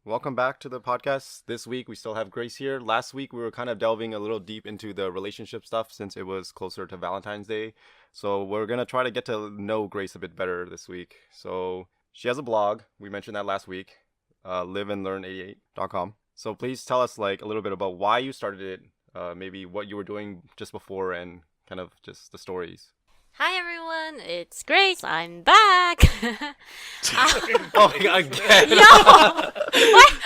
welcome back to the podcast. This week we still have Grace here. Last week we were kind of delving a little deep into the relationship stuff since it was closer to Valentine's Day. So we're going to try to get to know Grace a bit better this week. So she has a blog. We mentioned that last week, liveandlearn88.com. So please tell us like a little bit about why you started it, maybe what you were doing just before and kind of just the stories. Hi everyone, it's Grace. I'm back. Oh, again. Yo,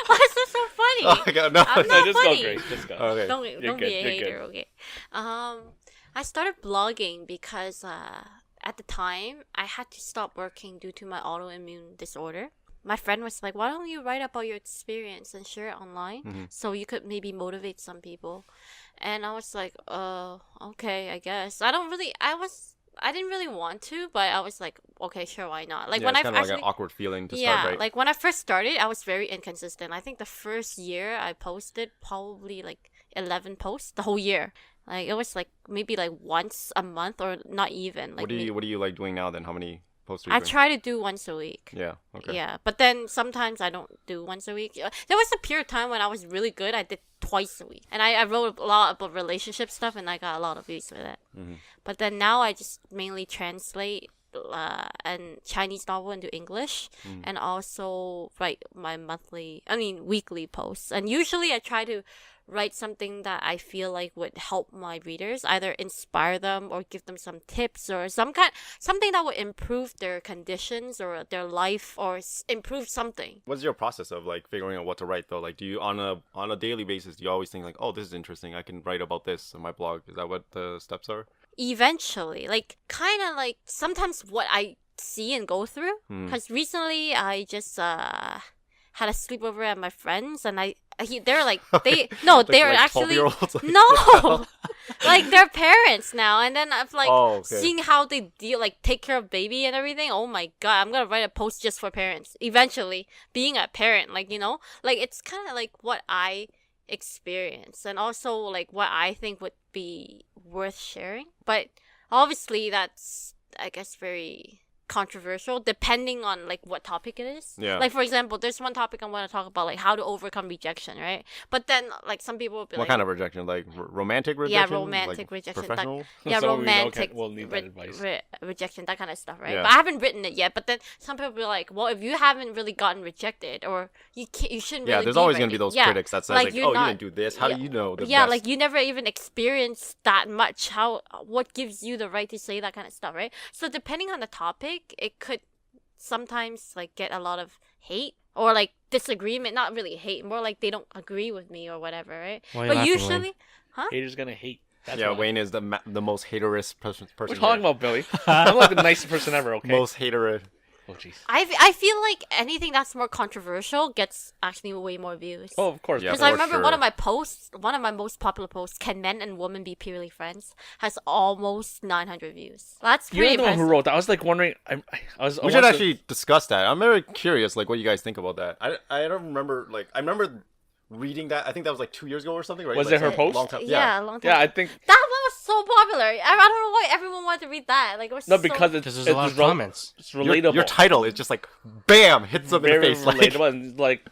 why is this so funny? Oh, God, no. I'm No, not just funny. go, Grace. Just go. Okay. Don't be a hater, okay? I started blogging because at the time I had to stop working due to my autoimmune disorder. My friend was like, "Why don't you write about your experience and share it online, so you could maybe motivate some people?" And I was like, okay, I guess." I didn't really want to, but I was like, okay, sure, why not? Like when it's I kind of actually, like an awkward feeling to yeah, start, right? like when I first started, I was very inconsistent. I think the first year I posted probably like 11 posts the whole year. Like it was like maybe like once a month or not even. Like What are you like doing now then? How many posts are you I doing? try to do once a week. Yeah. Okay. Yeah, but then sometimes I don't do once a week. There was a period of time when I was really good. I did twice a week. And I wrote a lot about relationship stuff and I got a lot of views for that. But then now I just mainly translate and Chinese novel into English and also write my weekly posts. And usually I try to write something that I feel like would help my readers, either inspire them or give them some tips or something that would improve their conditions or their life or improve something. What's your process of like figuring out what to write though? Like, do you on a daily basis do you always think like, oh, this is interesting, I can write about this on my blog? Is that what the steps are? Eventually, like kind of like sometimes what I see and go through. Because recently I just had a sleepover at my friends and they're like they're like actually 12-year-olds, like, no like they're parents now, and then I've like okay. seeing how they deal, like take care of baby and everything. Oh my god, I'm gonna write a post just for parents eventually, being a parent, like, you know, like it's kind of like what I experience and also like what I think would be worth sharing, but obviously that's, I guess, very controversial depending on like what topic it is. Yeah. Like for example, there's one topic I want to talk about, like how to overcome rejection, right? But then like some people will be What like, kind of rejection? Like romantic rejection? yeah, romantic like, rejection. Professional? Yeah, Someone we know romantic will need that advice. rejection, that kind of stuff, right? Yeah. But I haven't written it yet. But then some people be like, well, if you haven't really gotten rejected, or you shouldn't. Yeah, really there's be always ready. gonna be those Yeah, critics that says like, you're oh, not- you didn't do this. How yeah, do you know the yeah, best? like you never even experienced that much. What gives you the right to say that kind of stuff, right? So depending on the topic, it could sometimes like get a lot of hate or like disagreement. Not really hate, more like they don't agree with me or whatever, right? Why are you But laughing, usually, Wayne? huh? Haters gonna hate. That's yeah, why. Wayne is the most haterist person. What are you here. talking about, Billy? I'm like the nicest person ever, okay? Most haterist. Oh, jeez. I feel like anything that's more controversial gets actually way more views. Oh, of course. Yeah, Because for I remember sure. one of my most popular posts, "Can men and women be purely friends?" has almost 900 views. That's You're pretty the one who impressive. wrote that. I was like wondering. I We should actually discuss that. I'm very curious, like what you guys think about that. I don't remember. Like I remember reading that. I think that was like 2 years ago or something, right? Was like, it her some post? Long time. Yeah, a long time. Yeah, I think That one was so popular. I don't know why everyone wanted to read that. Like it was no, so... because it's Because there's a lot of comments. It's relatable. Your title is just like bam, hits them in the Very face. Like, relatable and like,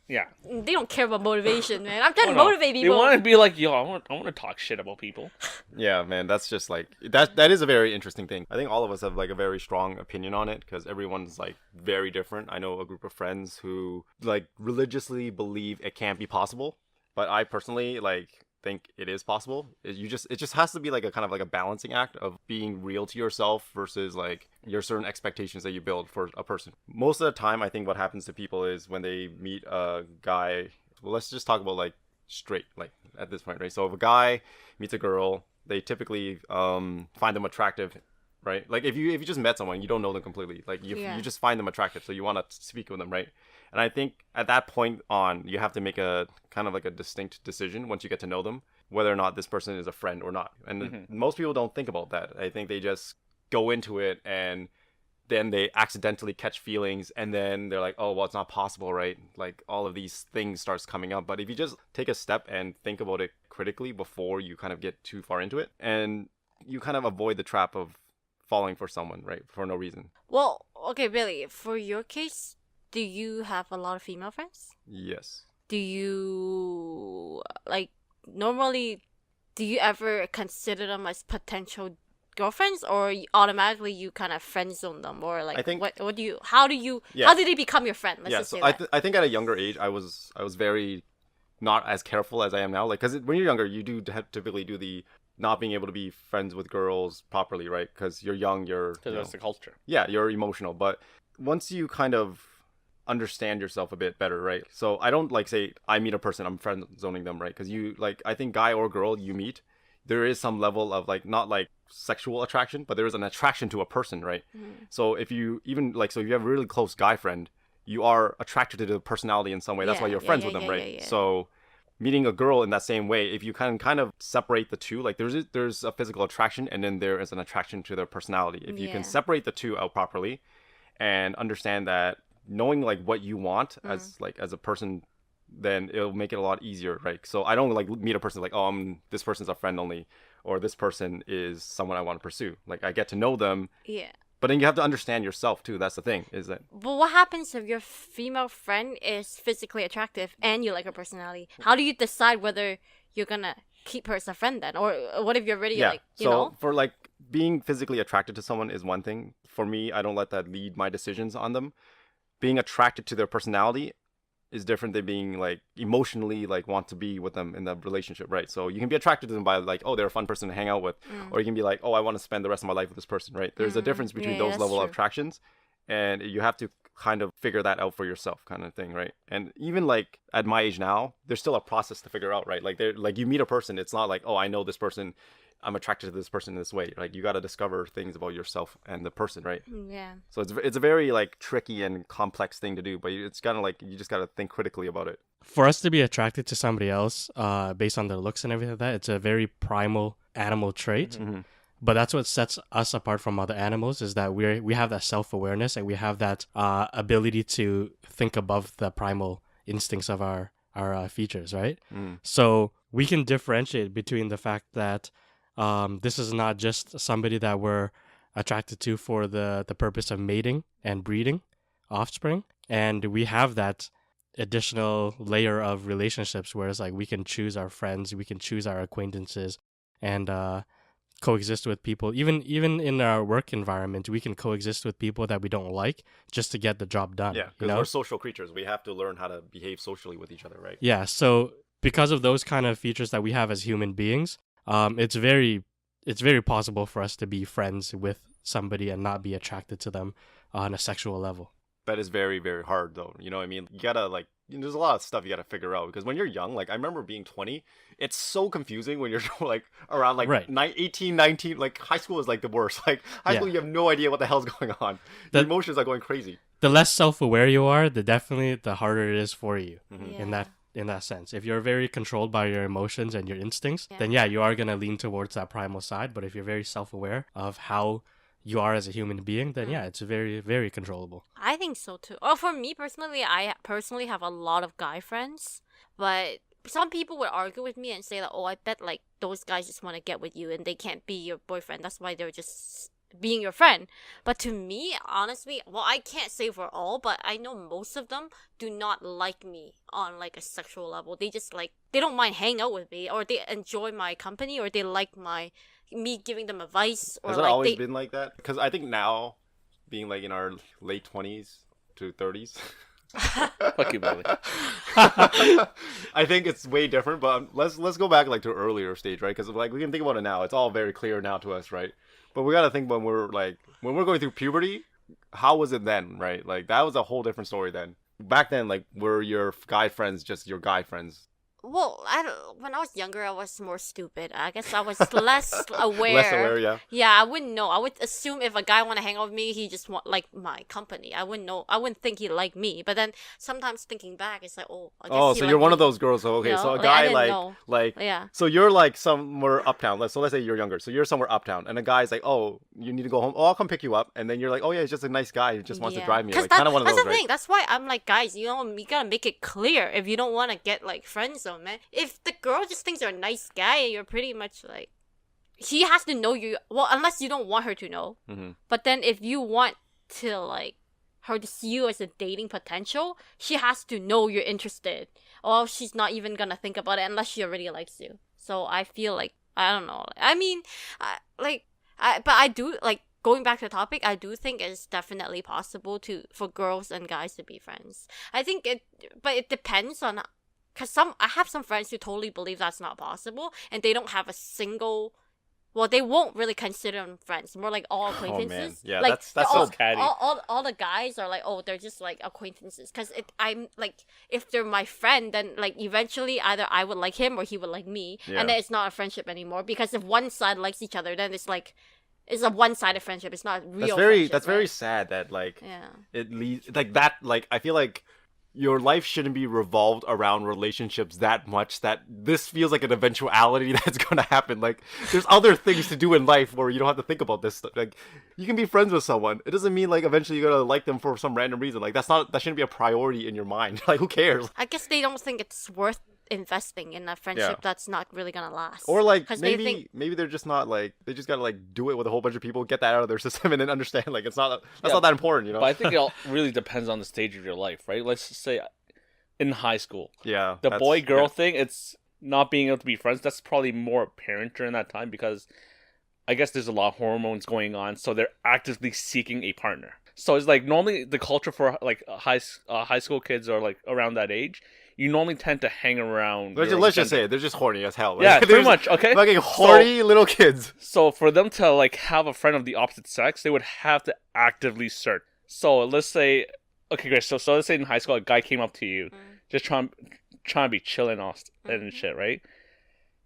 yeah. They don't care about motivation, man. I'm trying to Oh, no. motivate They people. want to be like, yo, I want to talk shit about people. yeah, man, that's just like that is a very interesting thing. I think all of us have like a very strong opinion on it because everyone's like very different. I know a group of friends who like religiously believe it can't be possible, but I personally like think it is possible. It just has to be like a kind of like a balancing act of being real to yourself versus like your certain expectations that you build for a person. Most of the time, I think what happens to people is when they meet a guy. Well, let's just talk about like straight, like at this point, right? So if a guy meets a girl, they typically find them attractive, right? Like if you just met someone, you don't know them completely, like you just find them attractive, so you want to speak with them, right? And I think at that point on, you have to make a kind of like a distinct decision once you get to know them, whether or not this person is a friend or not. And most people don't think about that. I think they just go into it and then they accidentally catch feelings and then they're like, oh, well, it's not possible, right? Like all of these things starts coming up. But if you just take a step and think about it critically before you kind of get too far into it, and you kind of avoid the trap of falling for someone, right? For no reason. Well, okay, Billy, for your case, do you have a lot of female friends? Yes. Do you like normally? Do you ever consider them as potential girlfriends, or automatically you kind of friend zone them, or like I think- what do you? How do you? Yeah. How did they become your friend? Let's Yeah. just So say I that. I think at a younger age I was very not as careful as I am now. Like, because when you're younger, you do typically do the not being able to be friends with girls properly, right? Because you're young, you're Because you know, that's the culture. yeah, you're emotional. But once you kind of understand yourself a bit better, right? So I don't like say I meet a person, I'm friend zoning them, right? Because you like I think guy or girl you meet, there is some level of like not like sexual attraction, but there is an attraction to a person, right? So if you even like so if you have a really close guy friend, you are attracted to the personality in some way. That's why Yeah, you're yeah, friends yeah, with them, yeah, right? yeah, yeah. So meeting a girl in that same way, if you can kind of separate the two, like there's a physical attraction and then there is an attraction to their personality. If you can Yeah. separate the two out properly and understand that knowing like what you want as a person, then it'll make it a lot easier, right? So I don't like meet a person like, oh, this person's a friend only, or this person is someone I want to pursue. Like I get to know them, Yeah. but then you have to understand yourself too. That's the thing, is that But what happens if your female friend is physically attractive and you like her personality? How do you decide whether you're gonna keep her as a friend then, or what if you're already like you so know? for like being physically attracted to someone is one thing. For me, I don't let that lead my decisions on them. Being attracted to their personality is different than being like emotionally like want to be with them in the relationship, right? So you can be attracted to them by like, oh, they're a fun person to hang out with, or you can be like, oh, I want to spend the rest of my life with this person, right? There's a difference between Yeah, those that's level of true. attractions, and you have to kind of figure that out for yourself, kind of thing, right? And even like at my age now, there's still a process to figure out, right? Like they're like you meet a person, it's not like, oh, I know this person, I'm attracted to this person in this way. Like you got to discover things about yourself and the person, right? Yeah. So it's a very like tricky and complex thing to do, but it's kind of like you just got to think critically about it. For us to be attracted to somebody else based on their looks and everything like that, it's a very primal animal trait. But that's what sets us apart from other animals, is that we have that self-awareness and we have that ability to think above the primal instincts of our features, right? So we can differentiate between the fact that this is not just somebody that we're attracted to for the purpose of mating and breeding offspring, and we have that additional layer of relationships where it's like we can choose our friends, we can choose our acquaintances, and coexist with people. Even in our work environment, we can coexist with people that we don't like just to get the job done. Yeah, you because know? we're social creatures. We have to learn how to behave socially with each other, right? Yeah, so because of those kind of features that we have as human beings, it's very possible for us to be friends with somebody and not be attracted to them on a sexual level. That is very, very hard, though. You know what I mean? You gotta, like, there's a lot of stuff you gotta figure out. Because when you're young, like, I remember being 20, it's so confusing when you're, like, around, like, Right. 18, 19. Like, high school is, like, the worst. Like, high school, Yeah. you have no idea what the hell's going on. The- Your emotions are going crazy. The less self-aware you are, the harder it is for you Yeah. in that sense. If you're very controlled by your emotions and your instincts, Yeah. then yeah, you are going to lean towards that primal side. But if you're very self-aware of how you are as a human being, then yeah, it's very, very controllable. I think so too. Oh, for me personally, I personally have a lot of guy friends, but some people would argue with me and say that, oh, I bet like those guys just want to get with you and they can't be your boyfriend. That's why they're just being your friend. But to me, honestly, well, I can't say for all, but I know most of them do not like me on like a sexual level. They just like, they don't mind hanging out with me, or they enjoy my company, or they like me giving them advice, or Has it like always they been like that? Because I think now, being, like, in our late 20s to 30s... Fuck you, Billy. I think it's way different, but let's go back like to earlier stage, right? Because like we can think about it now, it's all very clear now to us, right? But we gotta think when we're going through puberty, how was it then, right? Like that was a whole different story then. Back then, like were your guy friends just your guy friends? Well, when I was younger, I was more stupid. I guess I was less aware. Less aware, yeah. Yeah, I wouldn't know. I would assume if a guy want to hang out with me, he just want like my company. I wouldn't know. I wouldn't think he liked me. But then sometimes thinking back, it's like, oh, I guess Oh, he so liked you're one me. of those girls. So okay, You know, so a like, I guy didn't know. like Yeah. so you're like somewhere uptown. So let's say you're younger. So you're somewhere uptown, and a guy's like, oh, you need to go home. Oh, I'll come pick you up. And then you're like, oh yeah, he's just a nice guy. He just wants to drive me. 'Cause Like kind of one of that's those, the right? thing. That's why I'm like, guys, you know, you gotta make it clear if you don't want to get like friend zone, man. If the girl just thinks you're a nice guy, you're pretty much like, he has to know you. Well, unless you don't want her to know. Mhm. But then if you want to like her to see you as a dating potential, she has to know you're interested, or she's not even gonna think about it unless she already likes you. So I feel like, I don't know. I mean, but I do like, going back to the topic, I do think it's definitely possible for girls and guys to be friends. I think but it depends on, because I have some friends who totally believe that's not possible, and they don't have a single. Well, they won't really consider them friends. More like all acquaintances. Oh man, yeah, like, that's all so catty. all the guys are like, oh, they're just like acquaintances. Because I'm like, if they're my friend, then like eventually either I would like him or he would like me, and then it's not a friendship anymore. Because if one side likes each other, then it's like, it's a one-sided friendship. It's not real. That's very right? sad that like Yeah. it leads like that. Like I feel like your life shouldn't be revolved around relationships that much, that this feels like an eventuality that's gonna happen. Like there's other things to do in life where you don't have to think about this stuff. Like you can be friends with someone. It doesn't mean like eventually you're gonna like them for some random reason. Like that shouldn't be a priority in your mind. Like who cares? I guess they don't think it's worth investing in a friendship that's not really gonna last. Or like 'Cause maybe they think, maybe they're just not like, they just gotta like do it with a whole bunch of people, get that out of their system, and then understand like it's not not that important, you know. But I think it all really depends on the stage of your life, right? Let's just say in high school, Yeah, the that's- boy-girl yeah. thing, it's not being able to be friends. That's probably more apparent during that time because I guess there's a lot of hormones going on, so they're actively seeking a partner. So it's like normally the culture for like high school kids or like around that age, you normally tend to hang around. Let's just say it, they're just horny as hell. Like, Yeah, they're pretty just much. Okay, fucking horny little kids. So for them to like have a friend of the opposite sex, they would have to actively search. So let's say, okay, great. So let's say in high school, a guy came up to you, just trying to be chilling and shit, right?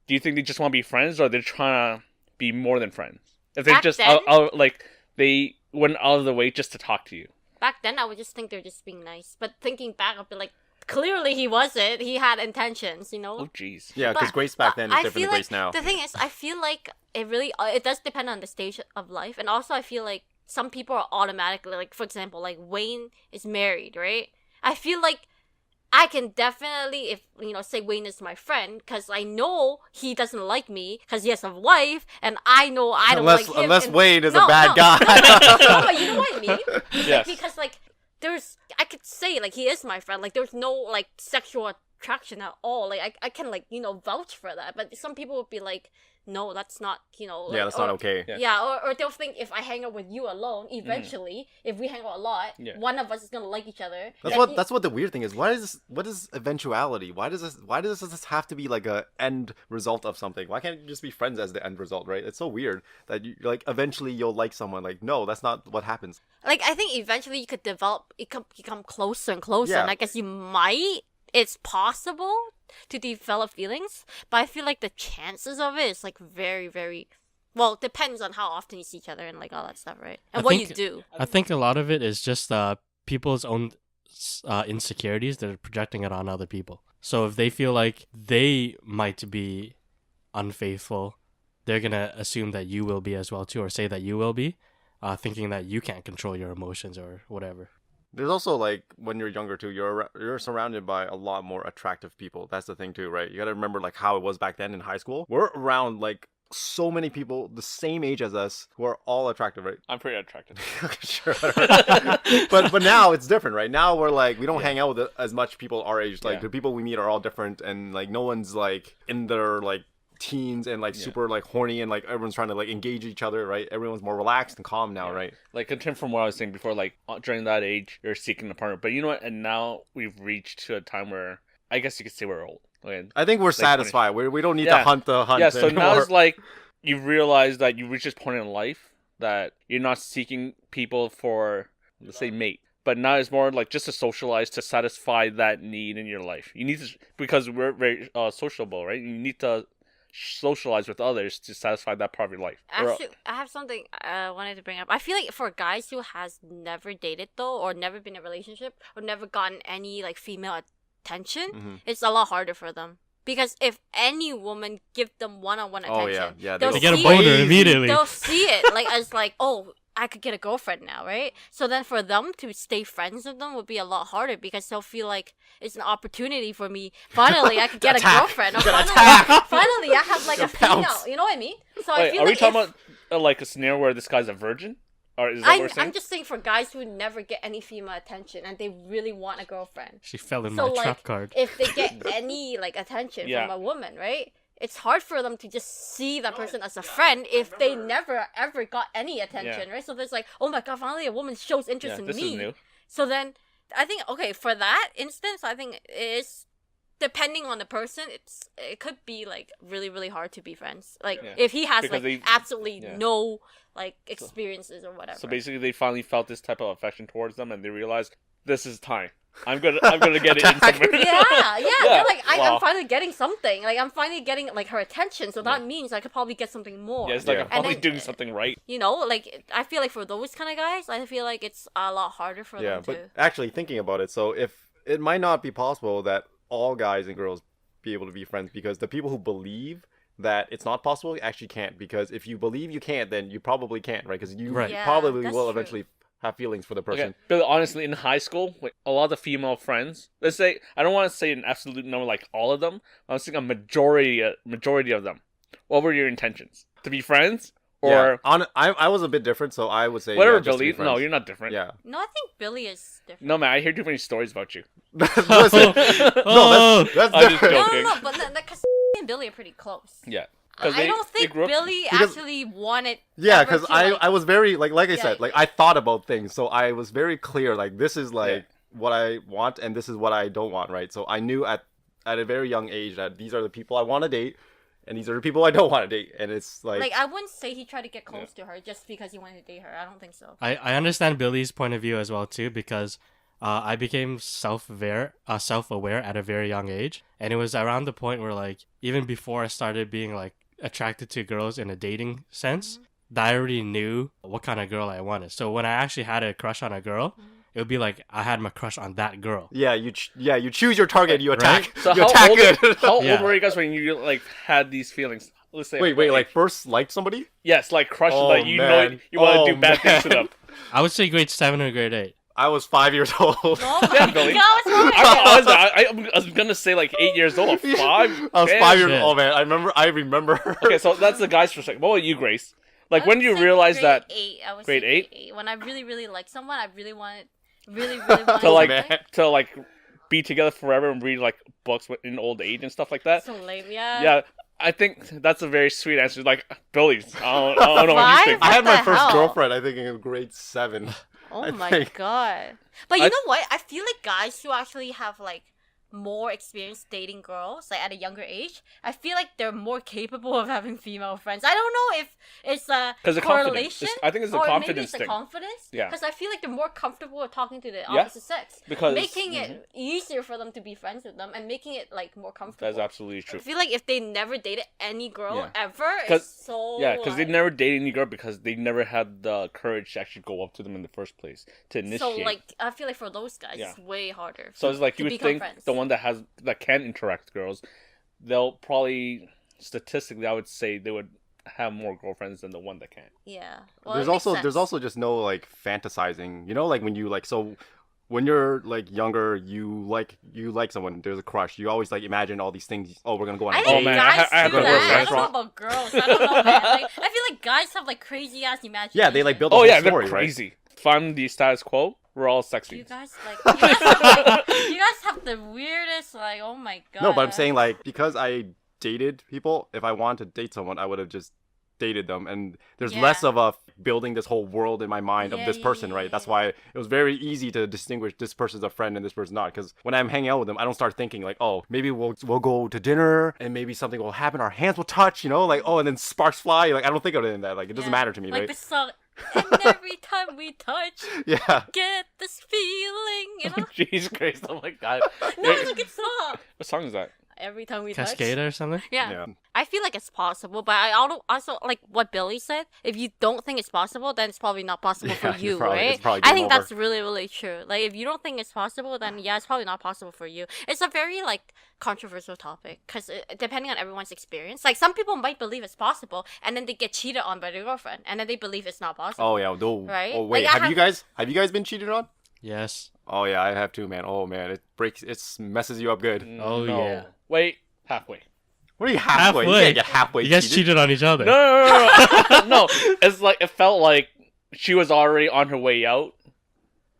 Do you think they just want to be friends, or they're trying to be more than friends? If they Back just then- like they went out of the way just to talk to you. back then I would just think they're just being nice. But thinking back, I'd be like, clearly he wasn't. He had intentions, you know? Oh jeez. Yeah, because Grace back then is I different feel than Grace like, now. The thing is, I feel like it does depend on the stage of life. And also I feel like some people are automatically, like, for example, like Wayne is married, right? I feel like I can definitely, if, say Wayne is my friend, because I know he doesn't like me because he has a wife, and I know I don't like him. Unless and- Wayne is No, a bad no, guy. no, but you know what I mean? Yes. Because, like, I could say, like, he is my friend. Like, there's no, like, sexual attraction at all. Like, I can, like, vouch for that. But some people would be like, no, that's not, like, Yeah, that's not okay. Yeah. Yeah, or they'll think if I hang out with you alone, eventually, if we hang out a lot, Yeah. one of us is gonna like each other. That's what the weird thing is. What is eventuality? Why does this have to be like a end result of something? Why can't you just be friends as the end result, right? It's so weird that you like eventually you'll like someone. Like no, that's not what happens. Like, I think eventually you could become closer and closer, Yeah. and I guess it's possible to develop feelings, but I feel like the chances of it is like very, very, well, it depends on how often you see each other and like all that stuff, right? And I what think- you do. I think a lot of it is just people's own insecurities. They're projecting it on other people. So if they feel like they might be unfaithful, they're gonna assume that you will be as well too, or say that you will be, thinking that you can't control your emotions or whatever. There's also like when you're younger too, you're surrounded by a lot more attractive people. That's the thing too, right? You gotta remember like how it was back then in high school. We're around like so many people the same age as us who are all attractive, right? I'm pretty attracted. Sure. but now it's different, right? Now we're like we don't hang out with as much people our age. Like Yeah. the people we meet are all different, and like no one's like in their like teens and like super like horny, and like everyone's trying to like engage each other, right? Everyone's more relaxed and calm now, right? Like, in terms from what I was saying before, like, during that age, you're seeking a partner. But you know what? And now we've reached to a time where I guess you could say we're old. Like, I think we're satisfied. We don't need to hunt the hunt. yeah, so now anymore. it's like you realize that you reach this point in life that you're not seeking people for, let's say, mate. But now it's more like just to socialize, to satisfy that need in your life. You need to, because we're very sociable, right? You need to socialize with others to satisfy that part of your life. Actually, I have something I wanted to bring up. I feel like for guys who has never dated though, or never been in a relationship, or never gotten any like female attention, it's a lot harder for them. Because if any woman give them one-on-one Oh, attention, yeah, they'll They get a see boner it- immediately. They'll see it like as like, oh, I could get a girlfriend now, right? So then for them to stay friends with them would be a lot harder because they'll feel like it's an opportunity for me. Finally, I could get a Attack. girlfriend. Or You gotta finally, I have like a female. pounce. You know what I mean? So I Wait, feel are we like talking about like a scenario where this guy's a virgin? Or is that what we're saying? I'm just saying for guys who never get any female attention and they really want a girlfriend. She fell in So, my like, trap card. If they get any like attention Yeah. from a woman, right? It's hard for them to just see that person as a friend if they never ever got any attention, right? So there's like, oh my god, finally a woman shows interest in this me. is new. So then I think okay, for that instance, I think it is depending on the person, it could be like really, really hard to be friends. Like Yeah. if he has Because like they- absolutely yeah. no like experiences or whatever. So basically, they finally felt this type of affection towards them, and they realized this is time. I'm gonna get it in somewhere. yeah, they're like, Wow. I'm finally getting something. Like, I'm finally getting, like, her attention. So that means I could probably get something more. Yeah, it's like Yeah. I'm probably then- doing something right. You know, like, I feel like for those kind of guys, I feel like it's a lot harder for Yeah, them but to... actually thinking about it, so if it might not be possible that all guys and girls be able to be friends, because the people who believe that it's not possible actually can't, because if you believe you can't, then you probably can't, right? Because you Right. Yeah, probably that's will true. eventually have feelings for the person. Okay, but honestly, in high school, like, a lot of female friends, let's say, I don't want to say an absolute number like all of them, I'm saying a majority of them. What were your intentions? To be friends? Or Yeah, I was a bit different, so I would say whatever, yeah, just to be Billy? No, friends. you're not different. Yeah. No, I think Billy is different. No, man, I hear too many stories about you. Listen, Oh, that's I'm just different. joking. No, but because and Billy are pretty close. Yeah. 'Cause I they- don't they think grew up- Billy Because- actually wanted... Yeah, ever because to, I was very like I Yeah. said, like I thought about things, so I was very clear. Like this is like what I want, and this is what I don't want, right? So I knew at a very young age that these are the people I want to date, and these are the people I don't want to date, and it's Like, I wouldn't say he tried to get close to her just because he wanted to date her. I don't think so. I understand Billy's point of view as well too, because I became self-aware at a very young age, and it was around the point where, like, even before I started being like attracted to girls in a dating sense, that I already knew what kind of girl I wanted. So when I actually had a crush on a girl, it would be like I had my crush on that girl. yeah, you choose your target, you attack, So you how attack old, good. how old Yeah. wait, were you guys when you like had these feelings? Let's say wait, like first liked somebody? yes, like crushes Oh, that you know man. you want to Oh, do bad things to man. them. I would say grade 7 or grade 8. I was 5 years old. Oh my Yeah, Billy. god, what's wrong with you? I was gonna say like 8 years old, 5. I was Damn. 5 years Shit. old, man. I remember. Okay, so that's the guy's perspective. What about you, Grace? Like, I when would do you say realize grade that 8. I would grade say 8? grade 8. When I really, really like someone, I really wanted to to like something. to like be together forever and read like books in old age and stuff like that? So lame, yeah. Yeah, I think that's a very sweet answer. Like, Billy's, I don't know what he's Why? thinking. I had What my the first hell? girlfriend, I think, in grade 7. Oh I my think. god. But you I- know what? I feel like guys who actually have like more experience dating girls, like at a younger age, I feel like they're more capable of having female friends. I don't know if it's a 'Cause the confidence. correlation. I think it's a or maybe confidence it's a thing. confidence. Yeah. Because I feel like they're more comfortable with talking to the Yeah. opposite sex. Because- making it easier for them to be friends with them and making it like more comfortable. That's absolutely I true. feel like if they never dated any girl Yeah. ever, 'Cause- it's so Yeah, because they like- never dated any girl because they never had the courage to actually go up to them in the first place to initiate. So like I feel like for those guys, Yeah. it's way harder. So it's like to you would become think friends. the one that can interact with girls, they'll probably statistically, I would say they would have more girlfriends than the one that can't. Yeah. Well, there's it makes also sense. just no like fantasizing, you know, like when you like, so when you're like younger, you like someone, there's a crush, you always like imagine all these things. Oh, we're gonna go on a I date. think Oh, man, guys I have do to that. work, I man. don't know about girls. I don't know, man. Like, I feel like guys have like crazy ass imagination. Yeah, they like build a Oh whole yeah, story, they're right? crazy. If I'm the status quo, we're all sexy. You guys like you guys have the weirdest like. Oh my god. No, but I'm saying like because I dated people, if I wanted to date someone, I would have just dated them, and there's Yeah. less of a building this whole world in my mind Yeah, of this yeah, person, yeah, right? yeah, That's yeah. why it was very easy to distinguish this person's a friend and this person's not. Because when I'm hanging out with them, I don't start thinking like, oh, maybe we'll go to dinner and maybe something will happen, our hands will touch, you know, like oh, and then sparks fly. Like I don't think of it in that. Like it doesn't Yeah. matter to me, like right? the song. And every time we touch, Yeah. get this feeling. You know. Jeez Christ, oh my god. No, it's a good song. What song is that? Every time we touch. Cascada or something? Yeah. I feel like it's possible, but I also like what Billy said. If you don't think it's possible, then it's probably not possible for Yeah, you, it's right? probably I game think over. that's really, really true. Like, if you don't think it's possible, then yeah, it's probably not possible for you. It's a very like controversial topic because depending on everyone's experience, like some people might believe it's possible, and then they get cheated on by their girlfriend, and then they believe it's not possible. Oh yeah. No. Right? Oh wait. Like, I have you guys been cheated on? Yes. Oh yeah, I have too, man. Oh man, it messes you up good. Oh, No. yeah. Wait, halfway. What are you halfway? You Halfway? can't get halfway. You guys cheated. cheated on each other. No. No. It's like it felt like she was already on her way out.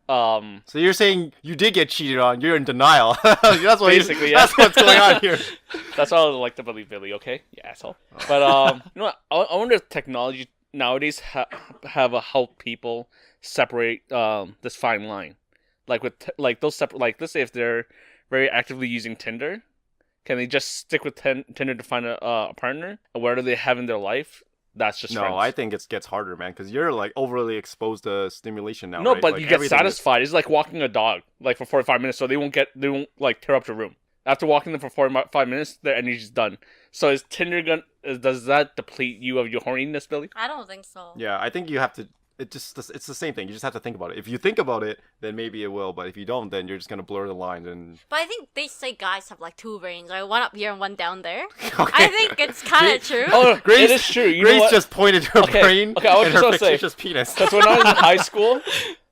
So you're saying you did get cheated on? You're in denial. That's what Basically, yeah. That's what's going on here. That's all I like to believe, Billy. Okay, you asshole. But you know what? I wonder if technology nowadays have helped people separate this fine line, like with like those separate. Like let's say if they're very actively using Tinder, can they just stick with Tinder to find a partner? And where do they have in their life? That's just No, friends. I think it gets harder, man, because you're like overly exposed to stimulation now. No, right? but Like, you get everything is- satisfied. It's like walking a dog like for 45 minutes, so they won't like tear up the room. After walking them for 45 minutes, their energy's done. So is Tinder does that deplete you of your horniness, Billy? I don't think so. Yeah, I think you have to. It's the same thing. You just have to think about it. If you think about it, then maybe it will. But if you don't, then you're just gonna blur the lines and. But I think they say guys have like two brains, right? One up here and one down there. Okay. I think it's kind of true. Oh, Grace- it is true. You know Grace what? just pointed to her Okay, brain okay, I was and just her gonna say- fictitious penis. Because when I was in high school,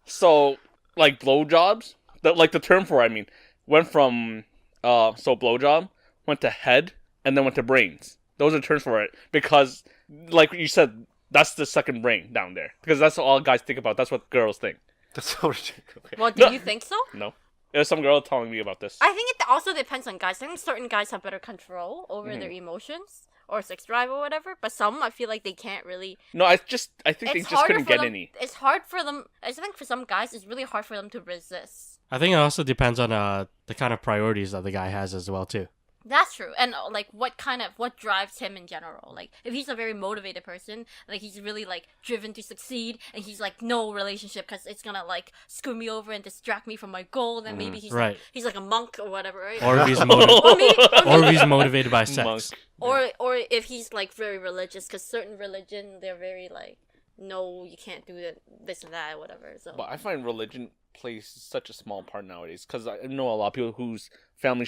so like blowjobs, like the term for it, I mean, went from so blowjob went to head and then went to brains. Those are terms for it because, like you said, that's the second brain down there because that's all guys think about. That's what girls think. That's so ridiculous. Okay. Well, do you think so? No, it was some girl telling me about this. I think it also depends on guys. I think certain guys have better control over Mm-hmm. their emotions or sex drive or whatever, but some I feel like they can't really. No, I think they just couldn't get any. It's hard for them. I think for some guys, it's really hard for them to resist. I think it also depends on the kind of priorities that the guy has as well too. That's true, and like what drives him in general. Like if he's a very motivated person, like he's really like driven to succeed, and he's like no relationship because it's gonna like screw me over and distract me from my goal. Then maybe he's Right. he's like a monk or whatever, right? Or if he's or or if he's motivated by sex. Monk. or if he's like very religious, because certain religion they're very like no, you can't do this and that, whatever. So But I find religion plays such a small part nowadays because I know a lot of people whose family,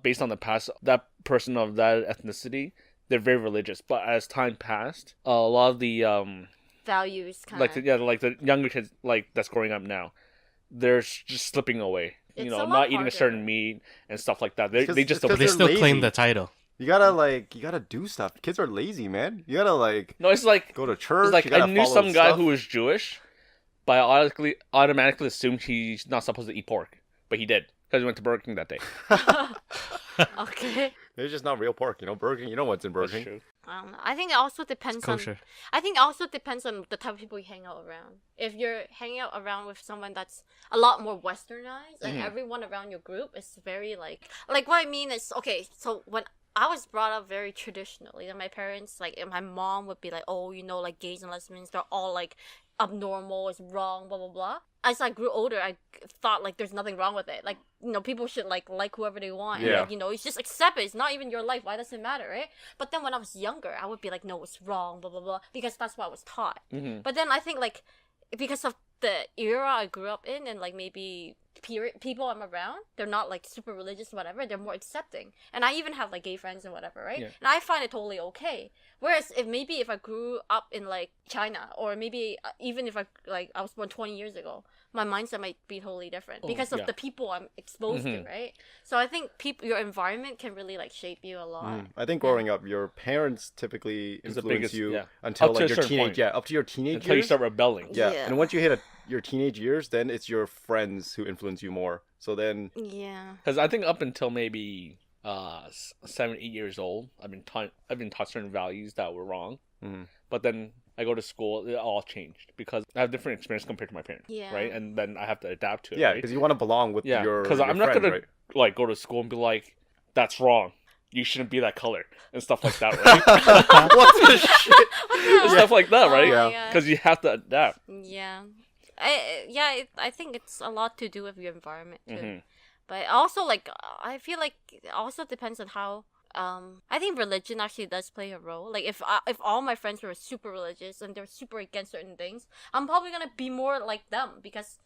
based on the past, that person of that ethnicity, they're very religious. But as time passed, a lot of the values kind like of like the younger kids like that's growing up now, they're just slipping away. It's You know, a lot not eating harder. a certain meat and stuff like that. They It's 'cause- just it's 'cause But they don't. they're still claim lazy. the title. You gotta do stuff. Kids are lazy, man. You gotta like No, it's like go to church. it's like you gotta I knew follow some guy stuff. who was Jewish, but I automatically assumed he's not supposed to eat pork, but he did because he went to Burger King that day. okay. It's just not real pork, you know. Burger King, you know what's in Burger That's King. true. I don't know. I think it also depends It's on. kosher. I think it also depends on the type of people you hang out around. If you're hanging out around with someone that's a lot more westernized, and everyone around your group is very like what I mean is okay. So when I was brought up very traditionally, and my parents and my mom would be like, "Oh, you know, like gays and lesbians, they're all like abnormal, it's wrong, blah blah blah." As I grew older, I thought like there's nothing wrong with it. Like people should like whoever they want. Yeah. And, you just accept it. It's not even your life. Why does it matter, right? But then when I was younger, I would be like, no, it's wrong, blah blah blah, because that's what I was taught. Mhm. But then I think like because of the era I grew up in, and like maybe people I'm around, they're not like super religious, whatever. They're more accepting, and I even have like gay friends and whatever, right? Yeah. And I find it totally okay. Whereas if I grew up in like China, or maybe even if I was born 20 years ago, my mindset might be totally different because of yeah. the people I'm exposed to, right? So I think your environment can really like shape you a lot. I think growing up, your parents typically Is the influence biggest- you yeah. until Up to like a your certain teenage, point. up to your teenage Until you years. start rebelling. Yeah. Yeah. And once you hit your teenage years, then it's your friends who influence you more. So then, Yeah. Because I think up until maybe 7, 8 years old, I've been taught certain values that were wrong. Mhm. But then I go to school, it all changed because I have different experience compared to my parents. Yeah. Right, and then I have to adapt to it. yeah, right? because you want to belong with Yeah, your. because your I'm not friends, gonna right? like go to school and be like, "That's wrong. You shouldn't be that color," and stuff like that, right? what the shit? Stuff like that, right? Oh my Yeah. God. Because you have to adapt. Yeah. I think it's a lot to do with your environment too. Mhm. But also I feel like it also depends on how I think religion actually does play a role. Like if all my friends were super religious and they're super against certain things, I'm probably going to be more like them because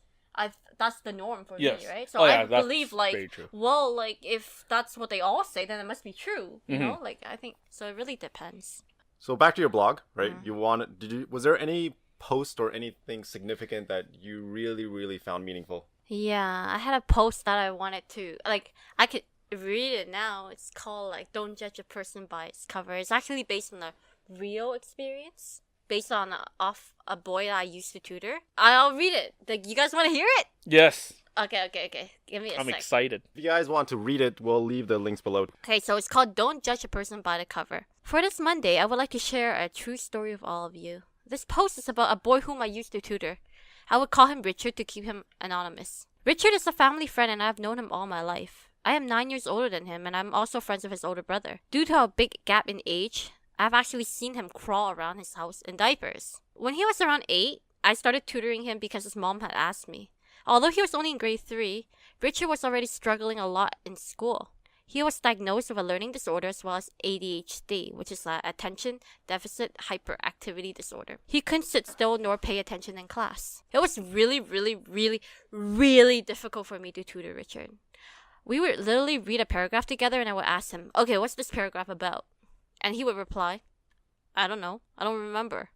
that's the norm for Yes. me, right? So Oh, yeah, I that's believe very true. well, like if that's what they all say, then it must be true, you Mhm. know? Like I think so it really depends. So back to your blog, right? Mm-hmm. Was there any post or anything significant that you really, really found meaningful? Yeah, I had a post that I wanted to I could read it now. It's called "Don't Judge a Person by Its Cover." It's actually based on a real experience based on off a boy that I used to tutor. I'll read it. Like, you guys want to hear it? Yes. Okay. Give me a I'm sec. excited. If you guys want to read it, we'll leave the links below. Okay, so it's called Don't Judge a Person by the Cover. For this Monday, I would like to share a true story with all of you. This post is about a boy whom I used to tutor. I would call him Richard to keep him anonymous. Richard is a family friend and I've known him all my life. I am 9 years older than him and I'm also friends with his older brother. Due to a big gap in age, I've actually seen him crawl around his house in diapers. When he was around 8, I started tutoring him because his mom had asked me. Although he was only in grade 3, Richard was already struggling a lot in school. He was diagnosed with a learning disorder as well as ADHD, which is attention deficit hyperactivity disorder. He couldn't sit still nor pay attention in class. It was really, really, really, really difficult for me to tutor Richard. We would literally read a paragraph together and I would ask him, okay, what's this paragraph about? And he would reply, I don't know. I don't remember.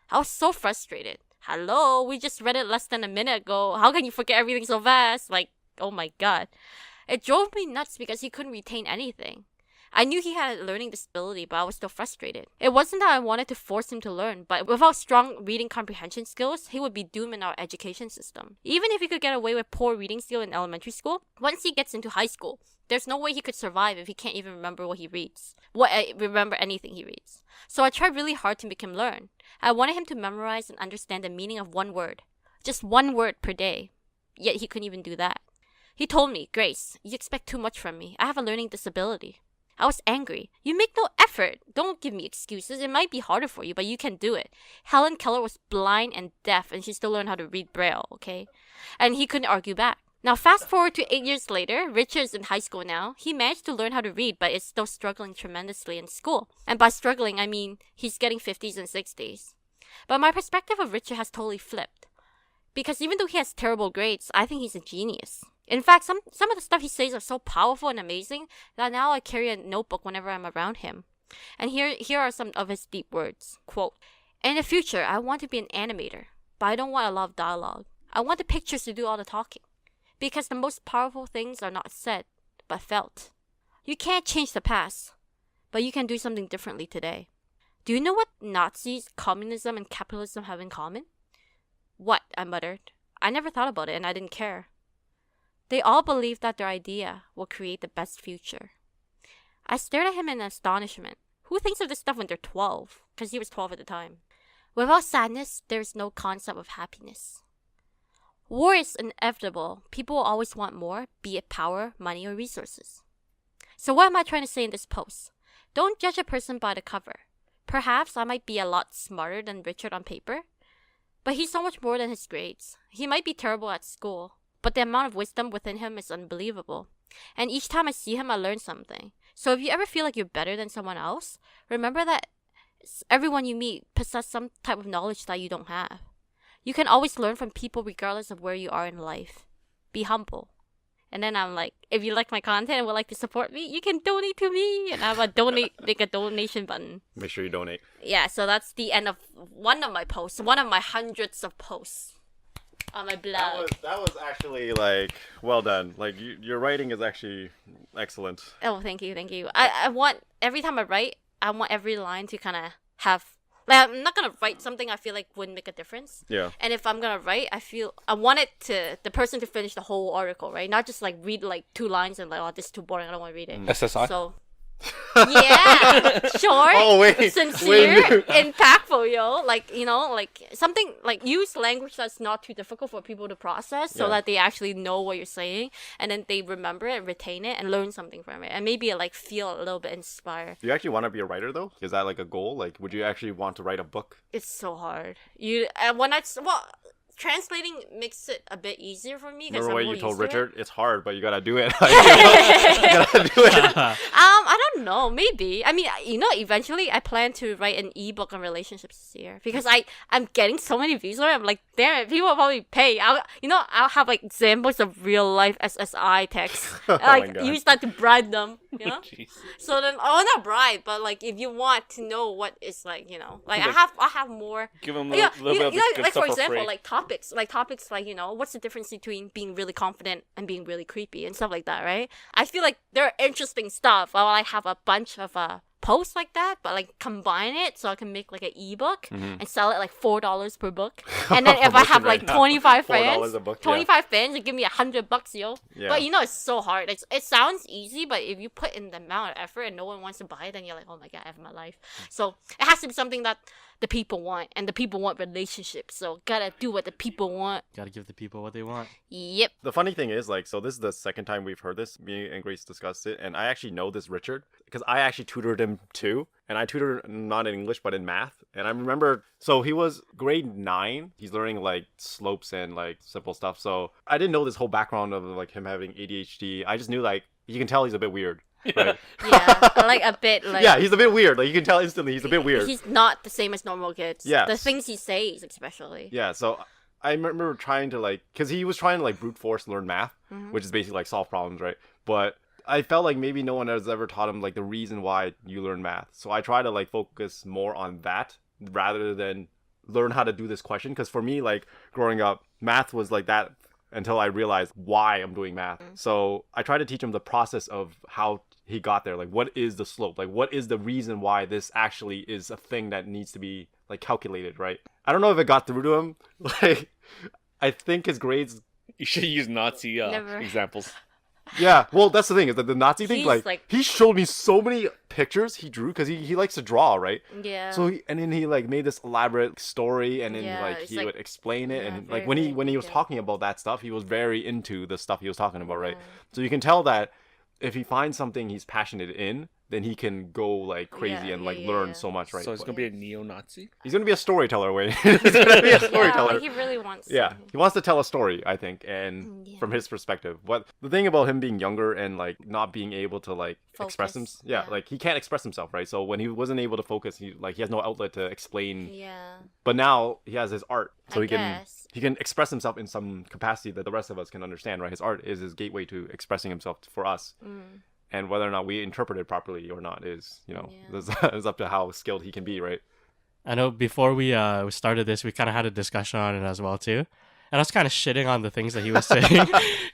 I was so frustrated. Hello, we just read it less than a minute ago. How can you forget everything so fast? Like, oh my god. It drove me nuts because he couldn't retain anything. I knew he had a learning disability, but I was still frustrated. It wasn't that I wanted to force him to learn, but without strong reading comprehension skills, he would be doomed in our education system. Even if he could get away with poor reading skill in elementary school, once he gets into high school, there's no way he could survive if he can't even remember what he reads. Remember anything he reads. So I tried really hard to make him learn. I wanted him to memorize and understand the meaning of one word. Just one word per day. Yet he couldn't even do that. He told me, Grace, you expect too much from me. I have a learning disability. I was angry. You make no effort. Don't give me excuses. It might be harder for you, but you can do it. Helen Keller was blind and deaf, and she still learned how to read Braille, okay? And he couldn't argue back. Now, fast forward to 8 years later, Richard is in high school now. He managed to learn how to read, but is still struggling tremendously in school. And by struggling, I mean he's getting 50s and 60s. But my perspective of Richard has totally flipped. Because even though he has terrible grades, I think he's a genius. In fact, some of the stuff he says are so powerful and amazing that now I carry a notebook whenever I'm around him. And here are some of his deep words. Quote, in the future, I want to be an animator, but I don't want a lot of dialogue. I want the pictures to do all the talking. Because the most powerful things are not said, but felt. You can't change the past, but you can do something differently today. Do you know what Nazis, communism, and capitalism have in common? What? I muttered. I never thought about it and I didn't care. They all believe that their idea will create the best future. I stared at him in astonishment. Who thinks of this stuff when they're 12? Because he was 12 at the time. Without sadness, there is no concept of happiness. War is inevitable. People will always want more, be it power, money, or resources. So what am I trying to say in this post? Don't judge a person by the cover. Perhaps I might be a lot smarter than Richard on paper, but he's so much more than his grades. He might be terrible at school, but the amount of wisdom within him is unbelievable. And each time I see him, I learn something. So if you ever feel like you're better than someone else, remember that everyone you meet possesses some type of knowledge that you don't have. You can always learn from people regardless of where you are in life. Be humble. And then I'm like, if you like my content and would like to support me, you can donate to me. And I have a donation button. Make sure you donate. Yeah, so that's the end of one of my posts. One of my hundreds of posts on my blog. That was actually, like, well done. Like, your writing is actually excellent. Oh, thank you. I want, every time I write, I want every line to kind of have, like, I'm not going to write something I feel like wouldn't make a difference. Yeah. And if I'm going to write, I want the person to finish the whole article, right? Not just, like, read, like, 2 lines and, like, oh, this is too boring, I don't want to read it. SSI? So, yeah, short, sincere, impactful, yo. Like, you know, like something like use language that's not too difficult for people to process, so that they actually know what you're saying, and then they remember it, retain it, and learn something from it, and maybe like feel a little bit inspired. Do you actually want to be a writer though? Is that like a goal? Like, would you actually want to write a book? It's so hard. Translating makes it a bit easier for me. Remember what you told Richard? It. It's hard, but you gotta do it. You gotta do it. I don't know. Maybe. I mean, you know, eventually I plan to write an ebook on relationships this year because I'm getting so many views on it. I'm like, damn it, people will probably pay. I'll have like examples of real life SSI texts. Like use that to bribe them. You know. So then, not bribe, but like if you want to know what is like, you know, like I have more. Give them a little bit of good like stuff for example, free. like topics like, you know, what's the difference between being really confident and being really creepy and stuff like that, right? I feel like they're interesting stuff. Well, I have a bunch of post like that, but like combine it so I can make like an ebook and sell it like $4 per book. And then if I have like 25 fans, $4 a book, 25 fans, you give me $100, yo. Yeah. But you know, it's so hard. It sounds easy, but if you put in the amount of effort and no one wants to buy it, then you're like, oh my god, I have my life. So it has to be something that the people want, and the people want relationships. So gotta do what the people want. Gotta give the people what they want. Yep. The funny thing is, like, so this is the second time we've heard this. Me and Grace discussed it, and I actually know this Richard because I actually tutored him too. And I tutored not in English, but in math. And I remember, so he was grade 9. He's learning like slopes and like simple stuff. So I didn't know this whole background of like him having ADHD. I just knew like, you can tell he's a bit weird. Right? Yeah, like a bit like. Yeah, he's a bit weird. Like you can tell instantly he's a bit weird. He's not the same as normal kids. Yes. The things he says, especially. Yeah, so I remember trying to like, because he was trying to like brute force learn math, which is basically like solve problems, right? But I felt like maybe no one has ever taught him like the reason why you learn math. So I try to like focus more on that rather than learn how to do this question. Because for me, like growing up, math was like that until I realized why I'm doing math. So I try to teach him the process of how he got there. Like, what is the slope? Like, what is the reason why this actually is a thing that needs to be like calculated, right? I don't know if it got through to him. Like, I think his grades. You should use Nazi Never. examples. Yeah, well, that's the thing is that the Nazi thing. He's, Like, he showed me so many pictures he drew because he likes to draw, right? Yeah. So and then he like made this elaborate story, and then Yeah, like it's he like- would explain it, yeah, and very, like when he very was detailed. talking about that stuff, he was very into the stuff he was talking about, right? So you can tell that if he finds something he's passionate in, then he can go like crazy Yeah, and like yeah, learn yeah. so much, right? So it's gonna be a neo-Nazi. He's gonna be a storyteller, Wayne. He's gonna be a Yeah, storyteller. like he really wants. Yeah, to. he wants to tell a story, I think, and Yeah. from his perspective. But the thing about him being younger and like not being able to like express Focus, himself, yeah, yeah. like he can't express himself, right? So when he wasn't able to focus, he has no outlet to explain. Yeah. But now he has his art, so I he can guess. express himself in some capacity that the rest of us can understand, right? His art is his gateway to expressing himself for us. And whether or not we interpret it properly or not is, is up to how skilled he can be, right? I know before we started this, we kind of had a discussion on it as well too, and I was kind of shitting on the things that he was saying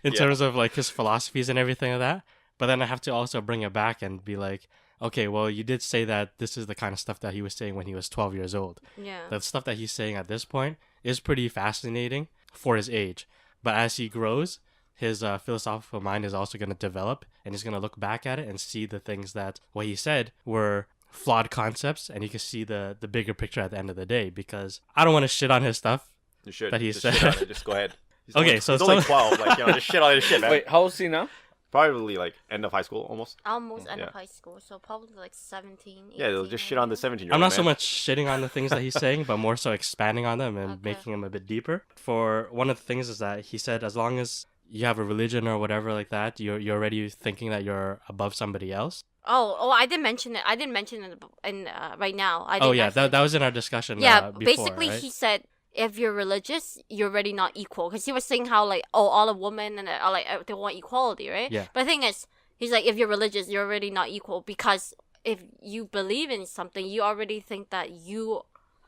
in Yeah. terms of like his philosophies and everything like that. But then I have to also bring it back and be like, okay, well, you did say that this is the kind of stuff that he was saying when he was 12 years old. Yeah. The stuff that he's saying at this point is pretty fascinating for his age. But as he grows, his philosophical mind is also going to develop, and he's going to look back at it and see the things that what he said were flawed concepts, and he can see the bigger picture at the end of the day. Because I don't want to shit on his stuff. You should. That he just said. shit on it. Just go ahead. He's Okay, only, so he's only some- 12. Like, just shit on his shit, man. Wait, how old is he now? Probably like end of high school, almost. Almost end Yeah. of high school, so probably like 17. Yeah, they'll 18, just shit on the maybe. 17-year-old. I'm not so man. much shitting on the things that he's saying, but more so expanding on them and Okay. making them a bit deeper. For one of the things is that he said, as long as you have a religion or whatever like that, you're already thinking that you're above somebody else. Oh, I didn't mention it. I didn't mention it in right now. I Oh didn't yeah, actually- that was in our discussion. Yeah, Before, basically right? he said if you're religious, you're already not equal. Because he was saying how like all the women and they want equality, right? Yeah. But the thing is, he's like if you're religious, you're already not equal because if you believe in something, you already think that you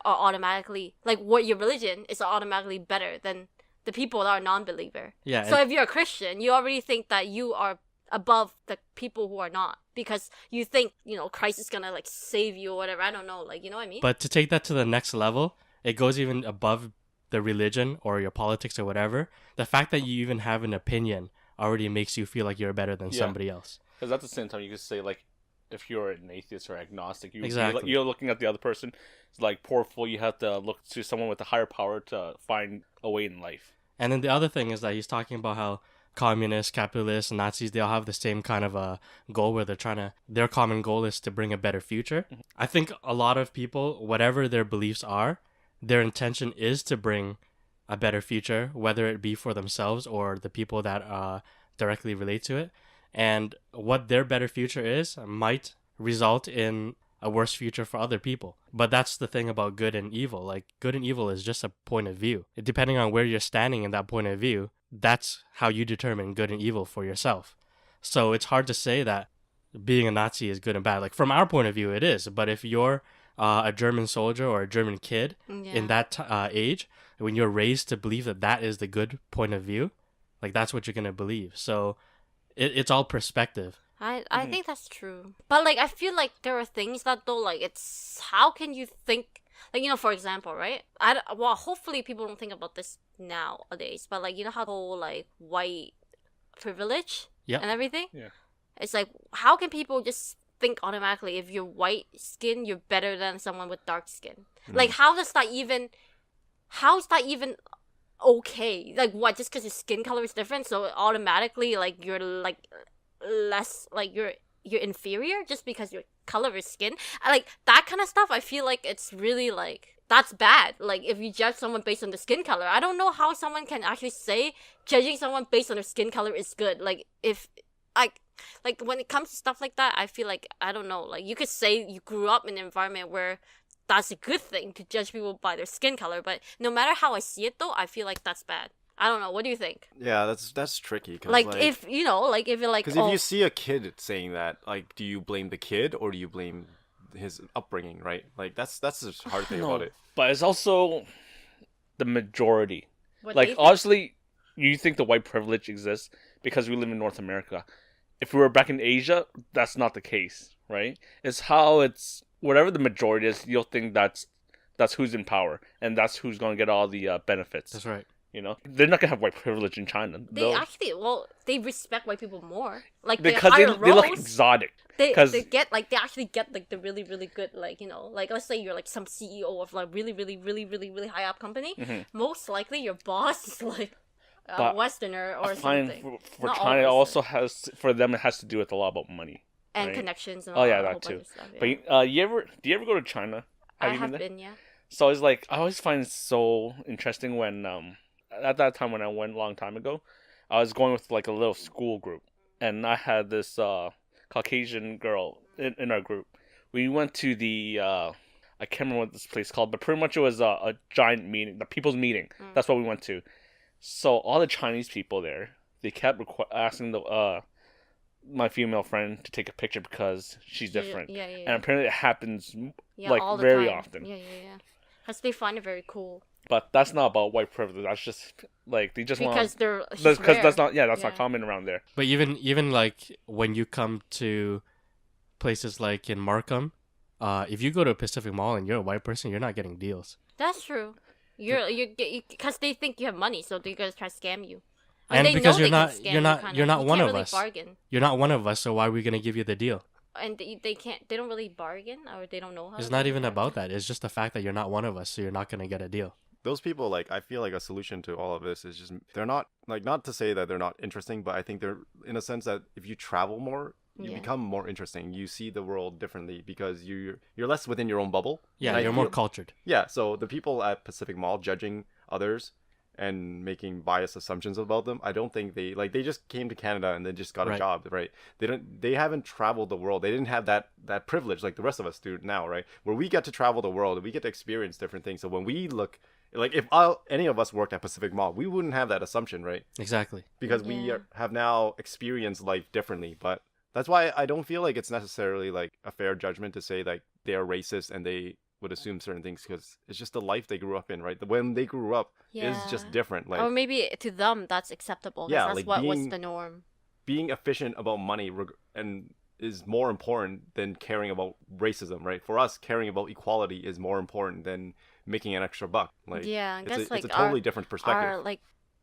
are automatically like what your religion is automatically better than the people that are non-believer. Yeah, So and- if you're a Christian, you already think that you are above the people who are not because you think Christ is gonna like save you or whatever. I don't know, like you know what I mean? But to take that to the next level, it goes even above the religion or your politics or whatever. The fact that you even have an opinion already makes you feel like you're better than Yeah. somebody else. Because at the same time, you could say like, if you're an atheist or agnostic, Exactly. you're looking at the other person. It's like poor fool. You have to look to someone with a higher power to find a way in life. And then the other thing is that he's talking about how communists, capitalists, Nazis, they all have the same kind of a goal where their common goal is to bring a better future. I think a lot of people, whatever their beliefs are, their intention is to bring a better future, whether it be for themselves or the people that directly relate to it. And what their better future is might result in a worse future for other people. But that's the thing about good and evil. Like, good and evil is just a point of view. Depending on where you're standing in that point of view, that's how you determine good and evil for yourself. So it's hard to say that being a Nazi is good and bad. Like, from our point of view, it is. But if you're a German soldier or a German kid in that age, when you're raised to believe that that is the good point of view, like, that's what you're going to believe. So it's all perspective. I think that's true. But like I feel like there are things that though like it's how can you think like for example, right? Well, hopefully people don't think about this nowadays, but like how the whole like white privilege and everything. Yeah. It's like how can people just think automatically if you're white skin you're better than someone with dark skin? Like how is that even okay? Like what, just because your skin color is different so automatically like you're like less like you're inferior just because your color is skin? Like that kind of stuff I feel like it's really like that's bad. Like if you judge someone based on the skin color, I don't know how someone can actually say judging someone based on their skin color is good. Like if like when it comes to stuff like that, I feel like I don't know, like you could say you grew up in an environment where that's a good thing to judge people by their skin color, but no matter how I see it though, I feel like that's bad. I don't know. What do you think? Yeah, that's tricky. Cause, like if like if you're like, because if you see a kid saying that, like, do you blame the kid or do you blame his upbringing? Right? Like that's the hard thing about it. But it's also the majority. what Like they think. obviously, you think the white privilege exists because we live in North America. If we were back in Asia, that's not the case, right? It's how it's whatever the majority is. You'll think that's who's in power and that's who's going to get all the benefits. That's right. They're not gonna have white privilege in China. They actually, they respect white people more. Like because they they hire look roles. exotic. They 'cause- get like they actually get like the really really good like like let's say you're like some CEO of like really really really really really high up company. Most likely your boss is like a But Westerner or I find something. for Not China, it always, also has for them it has to do with a lot about money and right? connections and Oh all yeah, a that whole too. bunch of stuff, yeah. But do you ever go to China? I you have there? been, yeah. So it's like I always find it so interesting when at that time when I went a long time ago, I was going with like a little school group, and I had this Caucasian girl in our group. We went to the I can't remember what this place called, but pretty much it was a giant meeting, the people's meeting. That's what we went to. So all the Chinese people there, they kept asking my female friend to take a picture because she's different. Yeah. And apparently it happens like all the very time. often. Yeah. Because they find it very cool. But that's not about white privilege. That's just like they just want Because they're because that's not that's Yeah. not common around there. But even like when you come to places like in Markham, if you go to Pacific Mall and you're a white person, you're not getting deals. That's true. You're because they think you have money, so they're gonna try to scam you. And they because know you're they can not scam you're not you, kinda. you're not You one can't of really us. Bargain. You're not one of us, so why are we gonna give you the deal? And they can't. They don't really bargain, or they don't know how. It's to not bargain. even about that. It's just the fact that you're not one of us, so you're not gonna get a deal. Those people, like, I feel like a solution to all of this is just they're not, like, not to say that they're not interesting, but I think they're in a sense that if you travel more, you Yeah. become more interesting. You see the world differently because you're less within your own bubble. Yeah, And I you're more feel- cultured. Yeah, so the people at Pacific Mall judging others and making biased assumptions about them, I don't think they just came to Canada and then just got a Right. job, right? They haven't traveled the world. They didn't have that privilege like the rest of us do now, right? Where we get to travel the world and we get to experience different things. So when we look, like if any of us worked at Pacific Mall, we wouldn't have that assumption, right? Exactly. Because Yeah. have now experienced life differently. But that's why I don't feel like it's necessarily like a fair judgment to say like they're racist and they would assume certain things because it's just the life they grew up in, right? When they grew up is just Yeah. different. Like Or maybe to them that's acceptable. 'Cause Yeah, that's like what was being- the norm. being efficient about money and is more important than caring about racism, right? For us, caring about equality is more important than making an extra buck. Like Yeah, I guess, it's like, a totally our- different perspective. Our like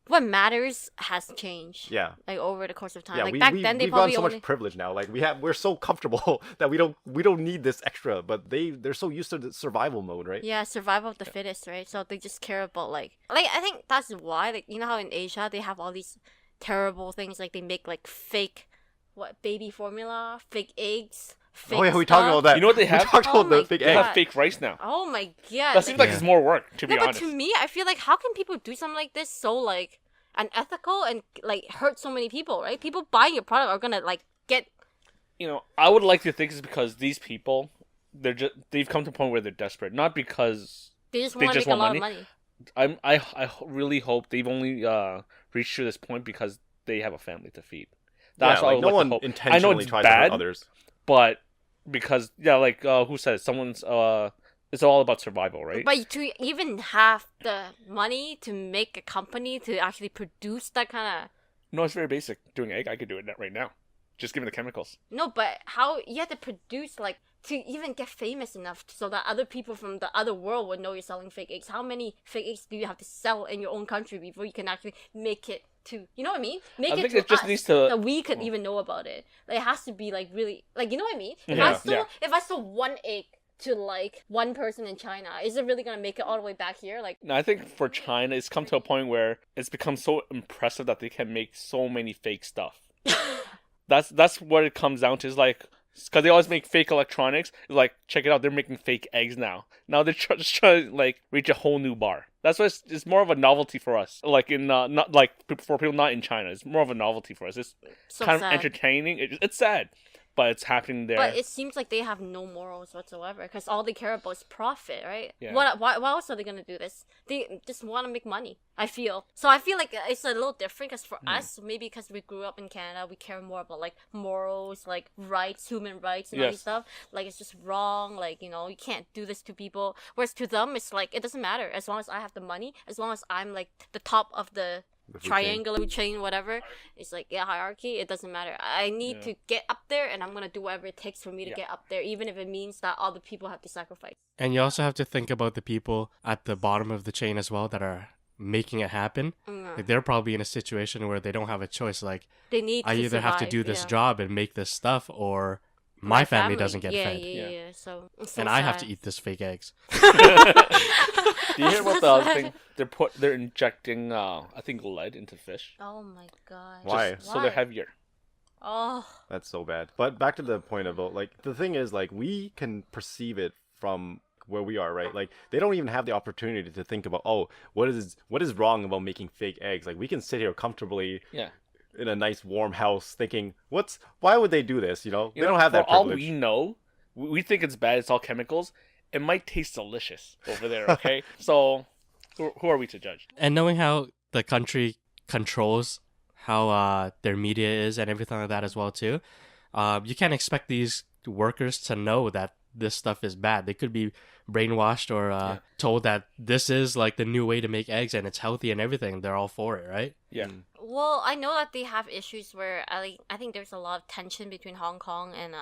what matters has changed. Yeah. Like over the course of time. Yeah, like back then they we've probably gotten so only much privilege now. Like we're so comfortable that we don't need this extra. But they're so used to the survival mode, right? Yeah, survival of the fittest, right? So they just care about like I think that's why, like, you know how in Asia they have all these terrible things, like they make like fake baby formula, fake eggs, fake Oh yeah, we talked stuff. about that. You know what they have? We talked Oh about the my big They egg. have God. fake rice now. Oh my god. That seems like Yeah. it's more work, to be No, but honest. to me, I feel like how can people do something like this so like unethical and like hurt so many people, right? People buying your product are gonna like get I would like to think it's because these people, they've come to a point where they're desperate, not because they just They want to just make a want lot money. of money. I really hope they've only reached to this point because they have a family to feed. Yeah, That's what I like would no like to one hope. intentionally I know it's tries bad, to hurt others. but because like who said it? Someone's it's all about survival, right? But to even have the money to make a company to actually produce that kind of No, it's very basic. Doing egg, I could do it right now. Just give me the chemicals. No, but how you have to produce like to even get famous enough so that other people from the other world would know you're selling fake eggs. How many fake eggs do you have to sell in your own country before you can actually make it to, you know what I mean? Make I it think to it just us needs to- that we could even know about it. Like, it has to be like really, like, you know what I mean? Yeah, If I sold one egg to like one person in China, is it really gonna make it all the way back here? Like, No, I think for China, it's come to a point where it's become so impressive that they can make so many fake stuff. That's what it comes down to. Is like, because they always make fake electronics. It's like, check it out, they're making fake eggs now. Now they're just trying to like reach a whole new bar. That's why it's more of a novelty for us. Like in not like for people not in China, it's more of a novelty for us. It's so kind sad. of entertaining. It's sad, but it's happening there. But it seems like they have no morals whatsoever because all they care about is profit, right? Yeah. Why else are they gonna do this? They just want to make money. I feel so. I feel like it's a little different because for us, maybe because we grew up in Canada, we care more about like morals, like rights, human rights, and all Yes. these stuff. Like it's just wrong. Like you can't do this to people. Whereas to them, it's like it doesn't matter as long as I have the money, as long as I'm like the top of the The food chain. triangular chain, whatever. It's like hierarchy. It doesn't matter. I need to get up there, and I'm gonna do whatever it takes for me to get up there, even if it means that other people have to sacrifice. And you also have to think about the people at the bottom of the chain as well that are making it happen. Like they're probably in a situation where they don't have a choice. Like, They need. I to either have to survive, do this yeah. job and make this stuff, or my family doesn't get fed. Yeah. So it's so And I have to sad. eat this fake eggs. Do you hear about the other thing? They're injecting I think lead into fish. Oh my god. Why? So they're heavier. Oh. That's so bad. But back to the point about, like, the thing is, like, we can perceive it from where we are, right? Like, they don't even have the opportunity to think about, oh, what is wrong about making fake eggs? Like, we can sit here comfortably Yeah. in a nice warm house thinking, why would they do this? They You don't have that for all privilege. we know, we think it's bad. It's all chemicals. It might taste delicious over there. Okay, so who are we to judge? And knowing how the country controls how their media is and everything like that as well too, you can't expect these workers to know that this stuff is bad. They could be brainwashed or told that this is like the new way to make eggs and it's healthy and everything. They're all for it, right? Yeah. Well, I know that they have issues where I think there's a lot of tension between Hong Kong and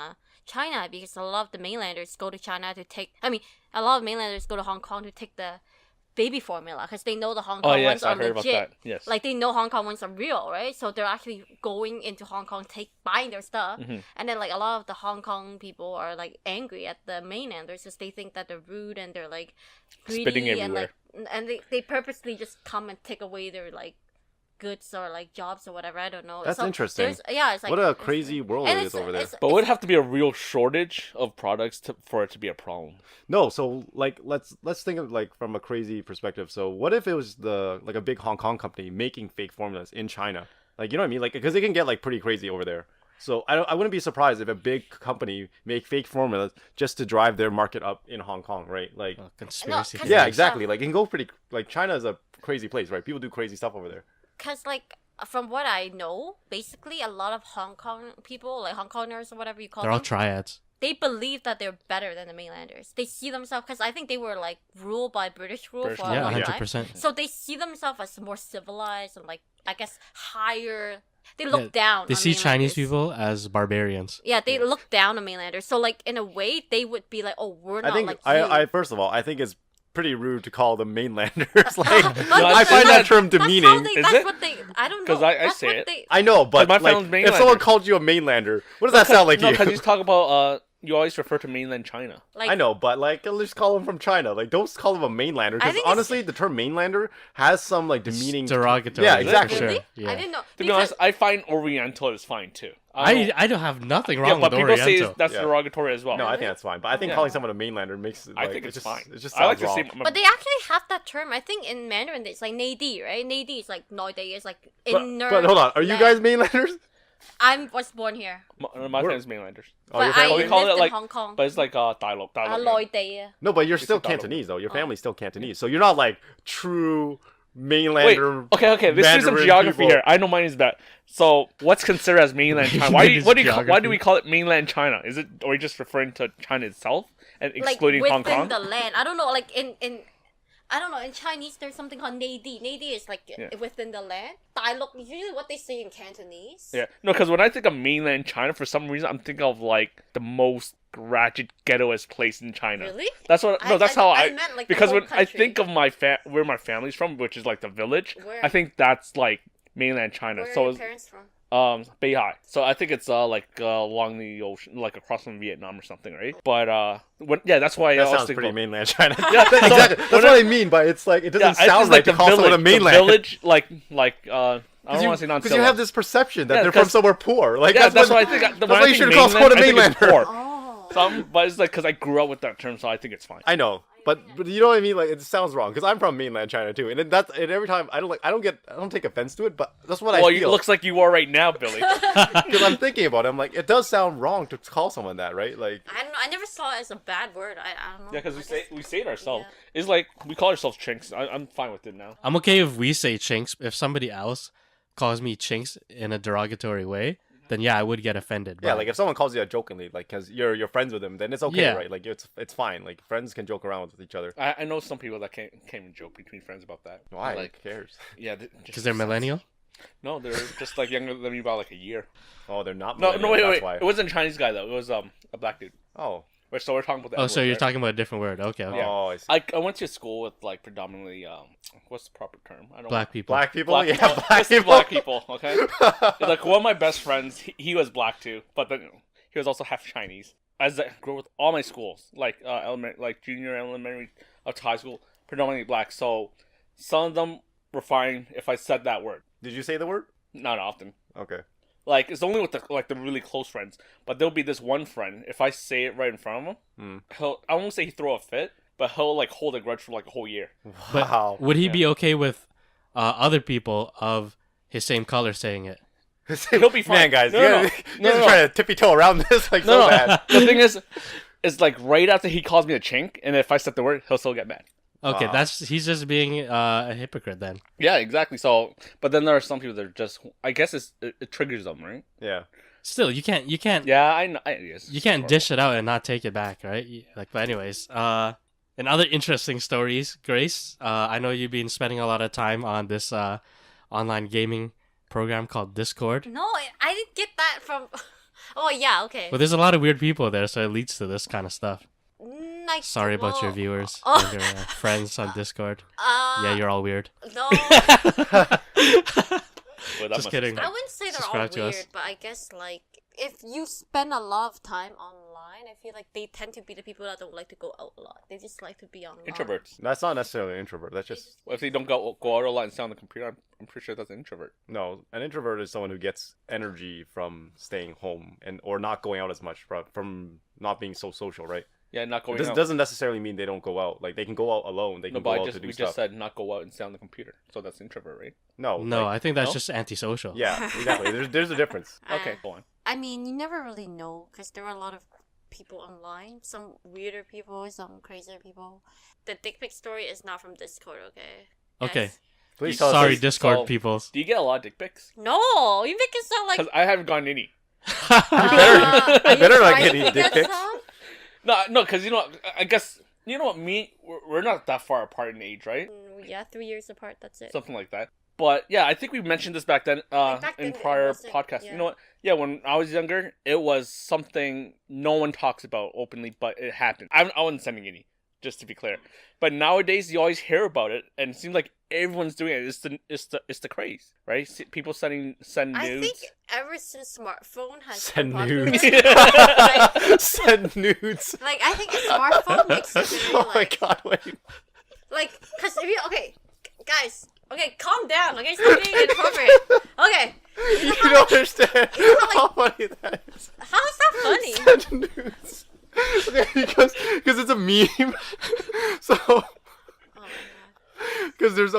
China because a lot of the mainlanders go to China to take. I mean, a lot of mainlanders go to Hong Kong to take the baby formula because they know the Hong Kong Oh yes, ones are I heard legit. about that. Yes. Like they know Hong Kong ones are real, right? So they're actually going into Hong Kong, buying their stuff, and then like a lot of the Hong Kong people are like angry at the mainlanders because they think that they're rude and they're like greedy Spitting and everywhere. like and they purposely just come and take away their like goods or like jobs or whatever. I don't know. That's interesting. It's like What a crazy world and it is over there. But would have to be a real shortage of products for it to be a problem. No, so like let's think of like from a crazy perspective. So what if it was like a big Hong Kong company making fake formulas in China? Like, you know what I mean? Like, because it can get like pretty crazy over there. So I wouldn't be surprised if a big company make fake formulas just to drive their market up in Hong Kong, right? Like, Conspiracy. 'cause yeah, like, exactly. Like, it can go pretty. Like, China is a crazy place, right? People do crazy stuff over there. because like from what I know, basically a lot of Hong Kong people, like Hong Kongers or whatever you call They're all them, triads. they believe that they're better than the mainlanders. They see themselves because I think they were like ruled by British rule British for a Yeah, long time. 100%. So they see themselves as more civilized and like I guess higher. They look down. They on see Chinese mainlanders. people as barbarians. Yeah, they look down on mainlanders. So like in a way, they would be like, "Oh, we're I not think like you." I first of all, I think it's pretty rude to call them mainlanders. Like, But I that's- find that term that's how demeaning. they- Is that's it? what they. I don't know. 'Cause I That's say what it. they- I know, but my like, family's if someone mainlander. called you a mainlander, what does that sound like No, to because you? you talk about you always refer to mainland China. Like, I know, but like, let's call them from China. Like, don't call them a mainlander. I Because think it's- honestly, the term mainlander has some like demeaning. Derogatory. Yeah, for exactly. Sure. Really? Yeah. I didn't know. To be honest, I find Oriental is fine too. I don't have nothing wrong yeah, but with people say Oriental. that's Yeah. derogatory as well. No, I think that's fine. But I think Yeah. calling someone a mainlander makes it. Like, I think it's just, fine. It just I like sounds to wrong. say, But they actually have that term. I think in Mandarin it's like 内地, right? 内地 is like 内地, is like inner. But hold on, are you land. guys mainlanders? I was born here, my We're- family's mainlanders, Oh, your but I family? we call lived it in like- Hong Kong. but it's like dialogue. 內地. No, but you're still a dialogue. Cantonese though. Your Oh. family's still Cantonese, so you're not like true mainlander. Wait, okay. Let's do some Mandarin geography people. here. I know mine is bad. So, what's considered as mainland China? Why do Geography. we call it mainland China? Is it, or are you just referring to China itself and Like excluding within Hong Kong? the land. I don't know. Like in I don't know. In Chinese, there's something called Neidi. Neidi is like within the land. Dailok is usually what they say in Cantonese. Yeah, no, because when I think of mainland China, for some reason, I'm thinking of like the most ratchet, ghettoest place in China. Really? That's what. No, that's how I. meant, like, because the whole when I country. think of where my family's from, which is like the village, Where? I think that's like mainland China. Where are So your it's parents from? Beihai. So I think it's like along the ocean, like across from Vietnam or something, right? But that's why I That always sounds think pretty about- mainland China. Yeah, so exactly. That's when what I mean. But it's like it doesn't it's sound just right to call someone a mainland. The village, like I don't want to say non. Because you have this perception that Yeah, they're from 'cause- somewhere poor. Like Yeah, that's what, what I think. That's why you should call someone a I think it's mainlander. poor. Oh. But it's like because I grew up with that term, so I think it's fine. I know, but you know what I mean. Like it sounds wrong because I'm from mainland China too, and every time I don't take offense to it, but that's what Well, I it feel. looks like you are right now, Billy. Because I'm thinking about it. I'm like, it does sound wrong to call someone that, right? Like, I don't know. I never saw it as a bad word. I don't know. Yeah, because I guess- we say it ourselves. Yeah. It's like we call ourselves chinks. I'm fine with it now. I'm okay if we say chinks. If somebody else calls me chinks in a derogatory way, then yeah, I would get offended. yeah, but- like if someone calls you that jokingly, like because you're friends with them, then it's okay, Yeah. right? Like it's fine. Like friends can joke around with each other. I know some people that came and joke between friends about that. Why? Like, Who cares? yeah, because they're millennial. No, they're just like younger than me by like a year. Oh, they're not. No, millennials, wait. that's why. It wasn't a Chinese guy though. It was a black dude. Oh. So we're talking about the Oh, so N-word, you're right? talking about a different word. Okay. Yeah. Oh, I see. I went to school with like predominantly what's the proper term? I don't Black people. Black people. Black, Yeah, black just people. black people. Okay. Like one of my best friends, he was black too, but then he was also half Chinese. As I grew with all my schools, like junior, elementary, up to high school, predominantly black. So some of them were fine if I said that word. Did you say the word? Not often. Okay. Like it's only with the really close friends. But there'll be this one friend. If I say it right in front of him, I won't say he throw a fit, but he'll like hold a grudge for like a whole year. But Wow. would he be okay with other people of his same color saying it? He'll be fine. Man, guys, No, you no, guys no, are no. trying to tippy toe around this like No, so bad. the thing is, it's like right after he calls me a chink, and if I said the word, he'll still get mad. Okay, Wow. he's just being a hypocrite then. Yeah, exactly. So, but then there are some people that are just, I guess it triggers them, right? Yeah. Still, you can't Yeah, I know. Yes. you can't dish it out and not take it back, right? Like, but anyways, in other interesting stories, Grace, I know you've been spending a lot of time on this online gaming program called Discord. No, I didn't get that from. Oh yeah, okay. But there's a lot of weird people there, so it leads to this kind of stuff. Like, Sorry about your well, viewers oh. and your friends on Discord. Yeah, Yeah, you're all weird. No, Well, that Just must kidding. be I wouldn't say they're all Subscribe to weird, us. but I guess like if you spend a lot of time online, I feel like they tend to be the people that don't like to go out a lot. They just like to be online. introverts. That's not necessarily an introvert. That's just Well, if they don't go out a lot and stay on the computer, I'm pretty sure that's an introvert. no. An introvert is someone who gets energy from staying home and or not going out as much from not being so social, right? Yeah, not It going doesn't, out. doesn't necessarily mean they don't go out. Like they can go out alone. They No, can go but out to do we stuff. just said not go out and stay on the computer, so that's introvert, right? No, No, like- I think that's no? just antisocial. yeah, exactly. There's a difference. Okay, go on. I mean, you never really know because there are a lot of people online. Some weirder people, some crazier people. The dick pic story is not from Discord, okay? Okay. Guys? Please tell us Sorry, this- Discord so- people. Do you get a lot of dick pics? No, you make it sound like. Because I haven't gotten any. Are you better not trying get to any dick get pics. some? No, because I guess you know what? We're not that far apart in age, right? Yeah, 3 years apart. That's it. Something like that. But yeah, I think we mentioned this back then back then in it prior wasn't- podcasts. yeah. You know what? Yeah, when I was younger, it was something no one talks about openly, but it happened. I wasn't sending any, just to be clear. But nowadays, you always hear about it, and it seems like everyone's doing it. It's the craze, right? People send nudes. I think ever since smartphone has Send been popular, nudes. like, Send nudes. like I think a smartphone makes it very Oh my like, god! Wait. like, cause if you guys, okay, calm down, okay, stop being inappropriate, okay. You don't understand how funny that is. How is that funny? Send nudes. Okay, because it's a meme. So. Oh my god. Because there's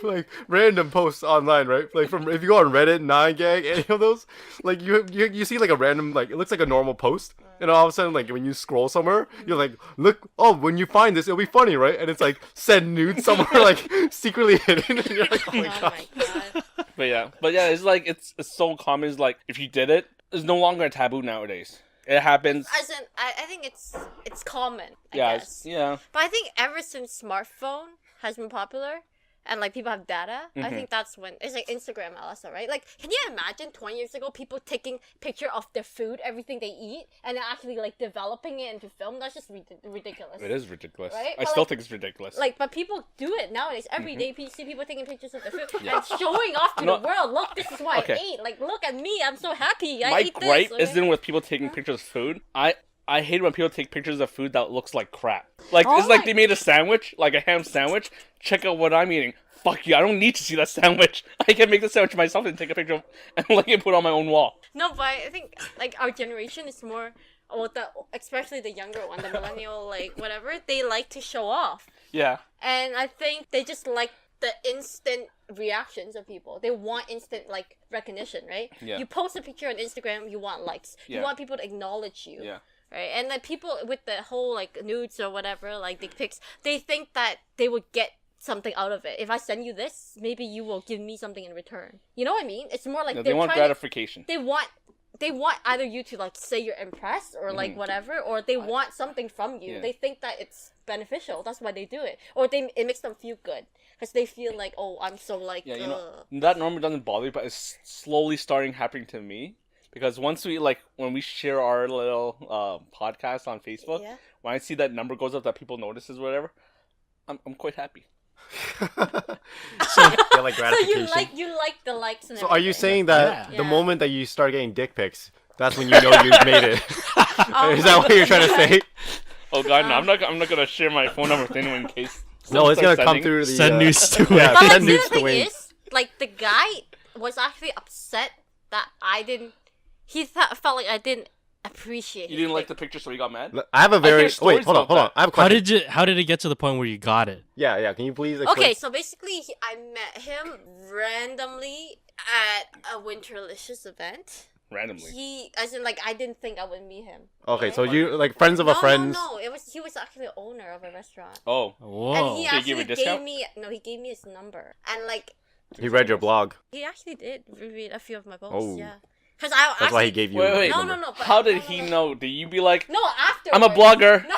like random posts online, right? Like from if you go on Reddit, 9gag, any of those, like you see like a random, like it looks like a normal post, and all of a sudden like when you scroll somewhere, you're like, look, oh, when you find this, it'll be funny, right? And it's like send nudes somewhere like secretly hidden, and you're like, oh my god. god. But yeah, it's like it's so common. It's like if you did it, it's no longer a taboo nowadays. It happens. As in, I think it's common. I Yeah, guess. yeah. But I think ever since smartphone has been popular, and like people have data, I Mhm. think that's when it's like Instagram also, right? Like, can you imagine 20 years ago people taking picture of their food, everything they eat, and then actually like developing it into film? That's just ridiculous. It is ridiculous. Right? I But, still like- think it's ridiculous. Like, but people do it nowadays. Every day you see people taking pictures of their food Yeah. and showing off to No. the world. Look, this is what Okay. I ate. Like, look at me. I'm so happy. I My ate gripe this. isn't with people taking pictures of food. I hate when people take pictures of food that looks like crap. Like, Oh it's like my- they made a sandwich, like a ham sandwich. Check out what I'm eating. Fuck you, I don't need to see that sandwich. I can make the sandwich myself and take a picture of and like and put it on my own wall. No, but I think like our generation is more, well, especially the younger one, the millennial, like whatever. They like to show off, Yeah. and I think they just like the instant reactions of people. They want instant like recognition, right? Yeah. You post a picture on Instagram, you want likes. Yeah. You want people to acknowledge you. Yeah. Right, and then people with the whole like nudes or whatever, like dick pics, they think that they would get something out of it. If I send you this, maybe you will give me something in return. You know what I mean? It's more like Yeah, they they're want trying to- gratification. they want either you to like say you're impressed or like whatever, or they want something from you. Yeah. They think that it's beneficial. That's why they do it, or it makes them feel good because they feel like, oh, I'm so like. Yeah, you know, that normally doesn't bother me, but it's slowly starting happening to me. Because once we, like, when we share our little podcast on Facebook, Yeah. when I see that number goes up that people notices or whatever, I'm quite happy. Yeah, like So gratification. you like the likes and So are you everything. saying that Yeah. the Yeah. moment that you start getting dick pics, that's when you know you've made it? Oh Is my that what you're trying to God. say? Oh god, no, I'm not gonna share my phone number with anyone in case. No, it's someone gonna starts come sending. through the Send news to yeah, But like, send see, nudes the to thing Wayne. is, like, the guy was actually upset that I didn't. He felt like I didn't appreciate. You didn't like the picture, so you got mad. I have a hear very stories wait. Hold on, about hold on. that. I have a question. How did it get to the point where you got it? Yeah. Can you please explain? Okay, so basically, I met him randomly at a Winterlicious event. Randomly. As in, like, I didn't think I would meet him. Okay, right? so you like friends of a friend. No, he was actually the owner of a restaurant. Oh. Whoa. And he Did he give actually you a discount? he gave me his number. And, like, He read your blog. he actually did read a few of my posts, Oh. yeah. Because I That's actually... why he gave you. Wait, his wait. No, number. no, no. But, How did no, he no. know? Did you be like, No, afterwards. I'm a blogger? No,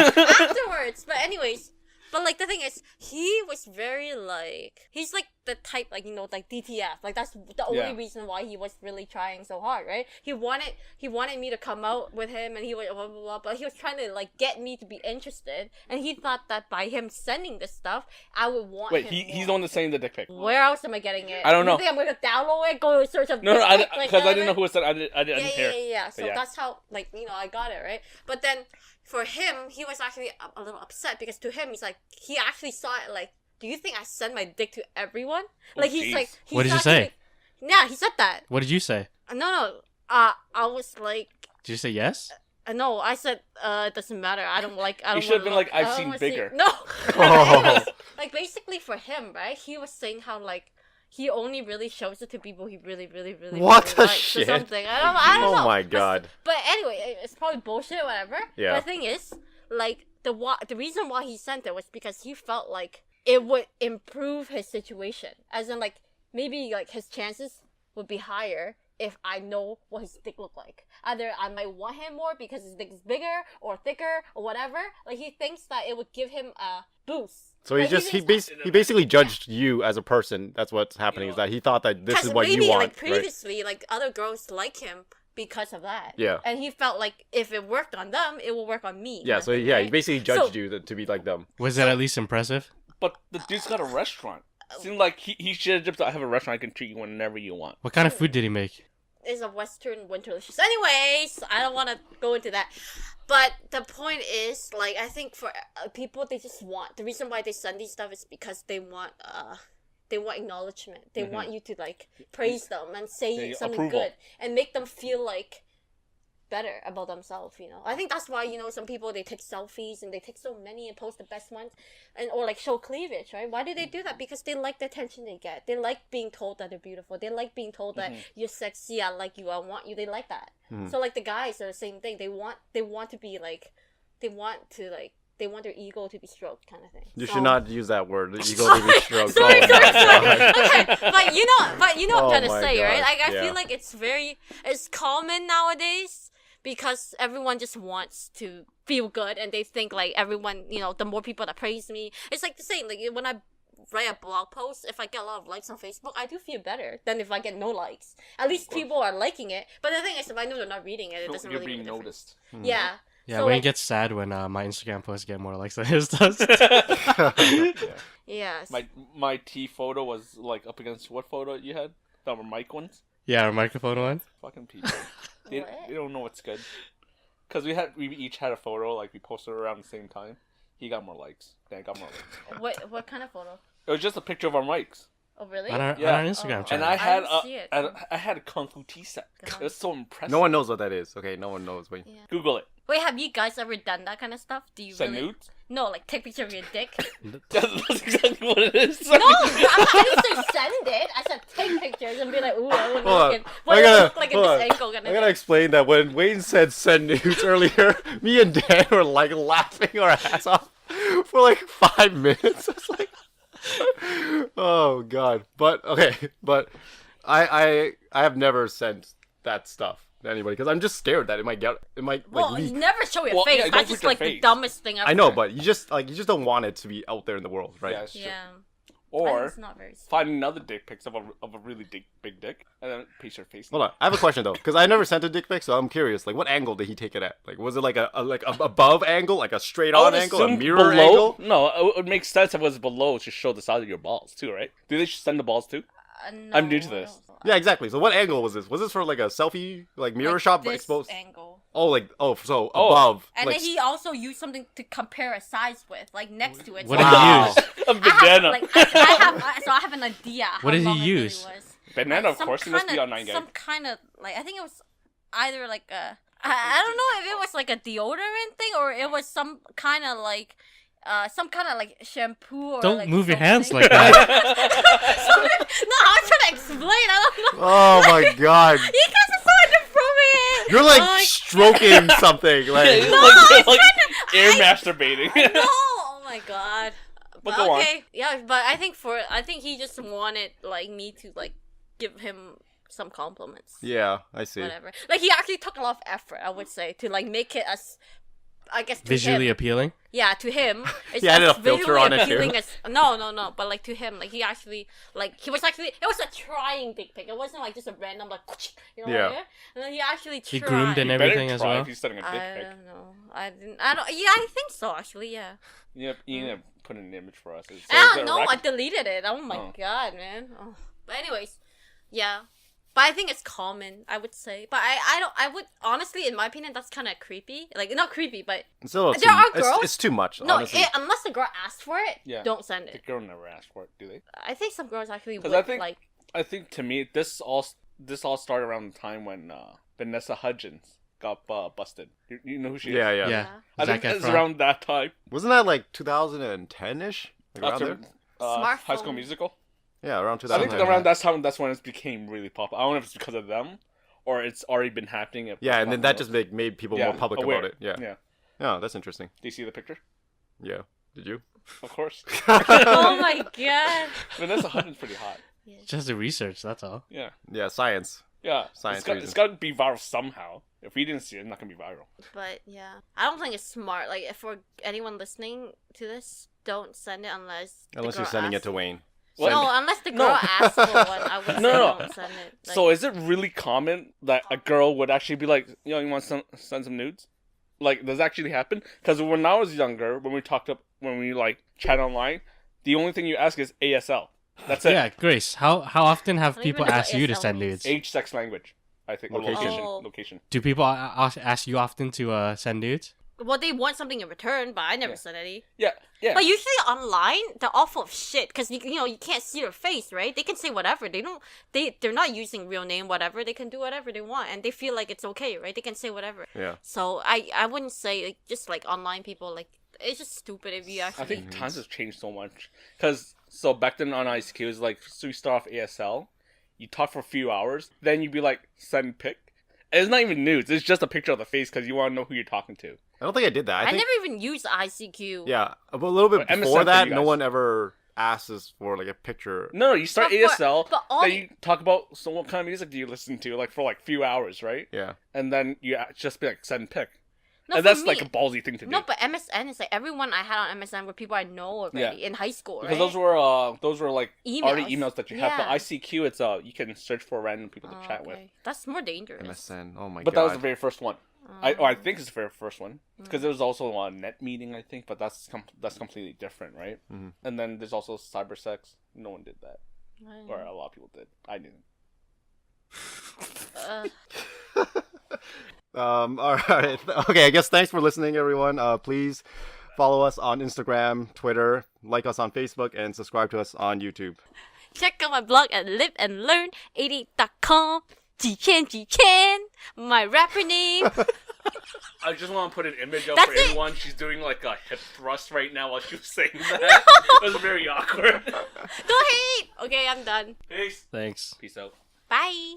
afterwards. But anyways, but like the thing is, he was very like he's like the type like like DTF. Like that's the only Yeah. reason why he was really trying so hard, right? He wanted me to come out with him, and he was blah blah blah. But he was trying to like get me to be interested, and he thought that by him sending this stuff, I would want. wait, him he's more. the one that's sending the dick pic. Where else am I getting it? I don't know. You think I'm gonna download it? Go search up. No, dick pic, like, because I didn't know whatever? who was said. I didn't hear. Yeah. So But yeah. that's how, like, I got it, right? But then for him, he was actually a little upset because to him, he's like, he actually saw it like, do you think I send my dick to everyone? Oh, Like, he's jeez. like, What did you actually- say? Yeah, he said that. What did you say? No. I was like, Did you say yes? no, I said, it doesn't matter. I don't like, I don't should have wanna been like, look. I've I don't seen wanna see-" bigger. No. Oh. Anyways, like, basically for him, right, he was saying how, like, he only really shows it to people he really, really, really, What really the likes shit? or something. I don't Oh know. my But- God. But anyway, it's probably bullshit, whatever. Yeah. But the thing is, like, the reason why he sent it was because he felt like it would improve his situation. As in, like, maybe, like, his chances would be higher if I know what his dick look like. Either I might want him more because his dick is bigger or thicker or whatever. Like, he thinks that it would give him a boost. So he Like, he basically judged you as a person. That's what's happening. Is that he thought that this is what maybe, you want, like, right? previously, like, other girls like him because of that. Yeah. And he felt like if it worked on them, it will work on me. Yeah. kind So of thing, yeah, he right? basically judged So- you to be like them. Was that at least impressive? But the dude's got a restaurant. Seemed like he should have just. I have a restaurant. I can treat you whenever you want. What kind of food did he make? Is a Western Winterlicious. Anyways, I don't want to go into that. But the point is, like, I think for people, they just want, the reason why they send these stuff is because they want acknowledgement. They want you to, like, praise them and say Yeah, something approval. good and make them feel like better about themselves, I think that's why, some people, they take selfies and they take so many and post the best ones or like show cleavage, right? Why do they do that? Because they like the attention they get. They like being told that they're beautiful. They like being told that you're sexy, I like you, I want you. They like that. So like the guys are the same thing. They want to be like, they want their ego to be stroked, kind of thing. You So- should not use that word. The ego to be stroked. Sorry. Oh my God. Okay, but you know what I'm Oh trying to my say, right? God, Like, I yeah. feel like it's common nowadays, because everyone just wants to feel good, and they think like everyone, the more people that praise me, it's like the same. Like when I write a blog post, if I get a lot of likes on Facebook, I do feel better than if I get no likes. At least people are liking it. But the thing is, if I know they're not reading it, it doesn't You're really being make a difference. noticed. Yeah. Yeah, So, Wayne like, gets sad when my Instagram posts get more likes than his does. yes. My T photo was like up against what photo you had? That were Mike ones. Yeah, our microphone one. Fucking people. they, What? they don't know what's good. Cause we each had a photo like we posted around the same time. He got more likes. Dan got more likes. What kind of photo? It was just a picture of our mics. Oh really? On our Yeah. Instagram Oh. channel. And I I had didn't see it. I had a Kung Fu tea set. God. It was so impressive. No one knows what that is. Okay, no one knows. Wait. Yeah. Google it. Wait, have you guys ever done that kind of stuff? Do you Send really? nudes. No, like take picture of your dick. That's exactly what it is. No, I didn't say send it. I said take pictures and be like, ooh, I want to Hold on. look at what does it look like in hold this on. angle. Kind I of gotta thing. explain that when Wayne said send nudes earlier, me and Dan were like laughing our ass off for like 5 minutes. It's like, oh god. But okay, but I have never sent that stuff to anybody because I'm just scared that it might Well, leak. you never show your Well, face. yeah, don't That's put just your like the face. dumbest thing ever. I know, but you just don't want it to be out there in the world, right? Yeah, it's true. yeah, Or it's not very. find another dick pics of a really big dick and then paste your face. Hold on, I have a question though, because I never sent a dick pic, so I'm curious. Like, what angle did he take it at? Like, was it like a above angle, like a straight I would on angle, a assume mirror below. angle? No, it would make sense if it was below to show the size of your balls too, right? Do they send the balls too? No, I'm new to I this. don't- Yeah, exactly. So, what angle was this? Was this for like a selfie, like mirror like shot, but this exposed? angle. So Oh. above. And like, then he also used something to compare a size with, like next to it. What so did he Wow. use? A I have, banana. like, I have an idea. How What did he long it really use? was. Banana, Like, of some course. It must be kinda- on 9 gag. Some kind of like I think it was either like a I don't know if it was like a deodorant thing or it was some kind of like shampoo or Don't like move your hands something. like that. No, I was trying to explain. I don't know. oh my god. You guys are so inappropriate. You're like Oh my stroking something. Like, like air masturbating. no! Oh my god. But go on. okay, yeah, but I think he just wanted like me to like give him some compliments. yeah, I see. Whatever. Like he actually took a lot of effort, I would say, to like make it as I guess to Visually him. appealing. Yeah, to him. It's He added as a filter visually on it, appealing too. as no, but like to him, like he actually like it was a trying dick pic. It wasn't like just a random like Yeah. like, and then he actually tried. He groomed and You better everything as try well. If he's sending a dick I pic. don't know. I don't. Yeah, I think so. Actually, yeah. You need to put an image for us. So is I it don't know. I erect? deleted it. Oh my Oh. god, man. Oh. But anyways, yeah. But I think it's common, I would say. But I would honestly, in my opinion, that's kind of creepy. Like not creepy, but Still, There are it's, girls- it's too much. no. honestly. Unless the girl asked for it, Yeah. don't send The it. girl never asked for it, do they? I think some girls actually 'Cause would I think- like. I think to me, this all started around the time when Vanessa Hudgens got busted. You know who she is? yeah, yeah, Yeah. I think Zac it's Efron. around that time. Wasn't that like 2010-ish? Like around After there? High School Smartphone. Musical. Yeah, around I 2010. think around that time, that's when it became really popular. I don't know if it's because of them or it's already been happening. Yeah, and then that just made people more public aware. about it. Yeah. Yeah. Oh, that's interesting. Do you see the picture? Yeah. Did you? Of course. Oh my god. Vanessa Hudgens pretty hot. Just the research, that's all. Yeah. Yeah, science. Yeah. Science it's reasons. got to be viral somehow. If we didn't see it, it's not going to be viral. But yeah, I don't think it's smart. Like if for anyone listening to this, don't send it unless the Unless you're girl sending it asks to Wayne. What? No, unless the No. girl asks for one, I would say No. don't send it. Like, So is it really common that a girl would actually be like, you want to send some nudes? Like, does that actually happen? Because when I was younger, when we like chat online, the only thing you ask is ASL. That's it. Yeah, Grace, how often have I don't people even know asked what you to ASL send means. nudes? Age, sex, language. I think. Or Location. Oh. Location. Do people ask you often to send nudes? well, they want something in return, but I never Yeah. said any. Yeah. Yeah. But usually online, they're all full of shit because you can't see their face, right? They can say whatever. They're not using real name, whatever. They can do whatever they want, and they feel like it's okay, right? They can say whatever. Yeah. So I wouldn't say like, just like online people like it's just stupid if you actually. I think times have changed so much. Because, so back then on ICQ, it was like, so you start off ASL, you talk for a few hours, then you'd be like, send pic. And it's not even nudes, it's just a picture of the face because you want to know who you're talking to. I don't think I did that. I I think, never even used ICQ. yeah, a little bit But MSN before for that, you no guys. one ever asses for like a picture. No, you start But ASL, but all then the- you talk about, so what kind of music do you listen to, like, for, like, few hours, right? Yeah. And then you just be like, send pic. No, And for that's, me, like, a ballsy thing to do. No, but MSN is like everyone I had on MSN were people I know already in high school, right? Because those were like already emails that you have. But Yeah. ICQ, it's you can search for random people to chat with. That's more dangerous. MSN. Oh my But god. that was the very first one. I think it's the very first one because there was also a net meeting, I think, but that's completely different, right? Mhm. And then there's also cybersex. No one did that, Right. or a lot of people did. I didn't. All right. Okay. I guess thanks for listening, everyone. Please follow us on Instagram, Twitter, like us on Facebook, and subscribe to us on YouTube. Check out my blog at liveandlearn88.com. Jichen, my rapper name. I just want to put an image up That's for it. everyone. She's doing like a hip thrust right now while she was saying that. It was very awkward. Don't hate. Okay, I'm done. Peace. Thanks. Peace out. Bye.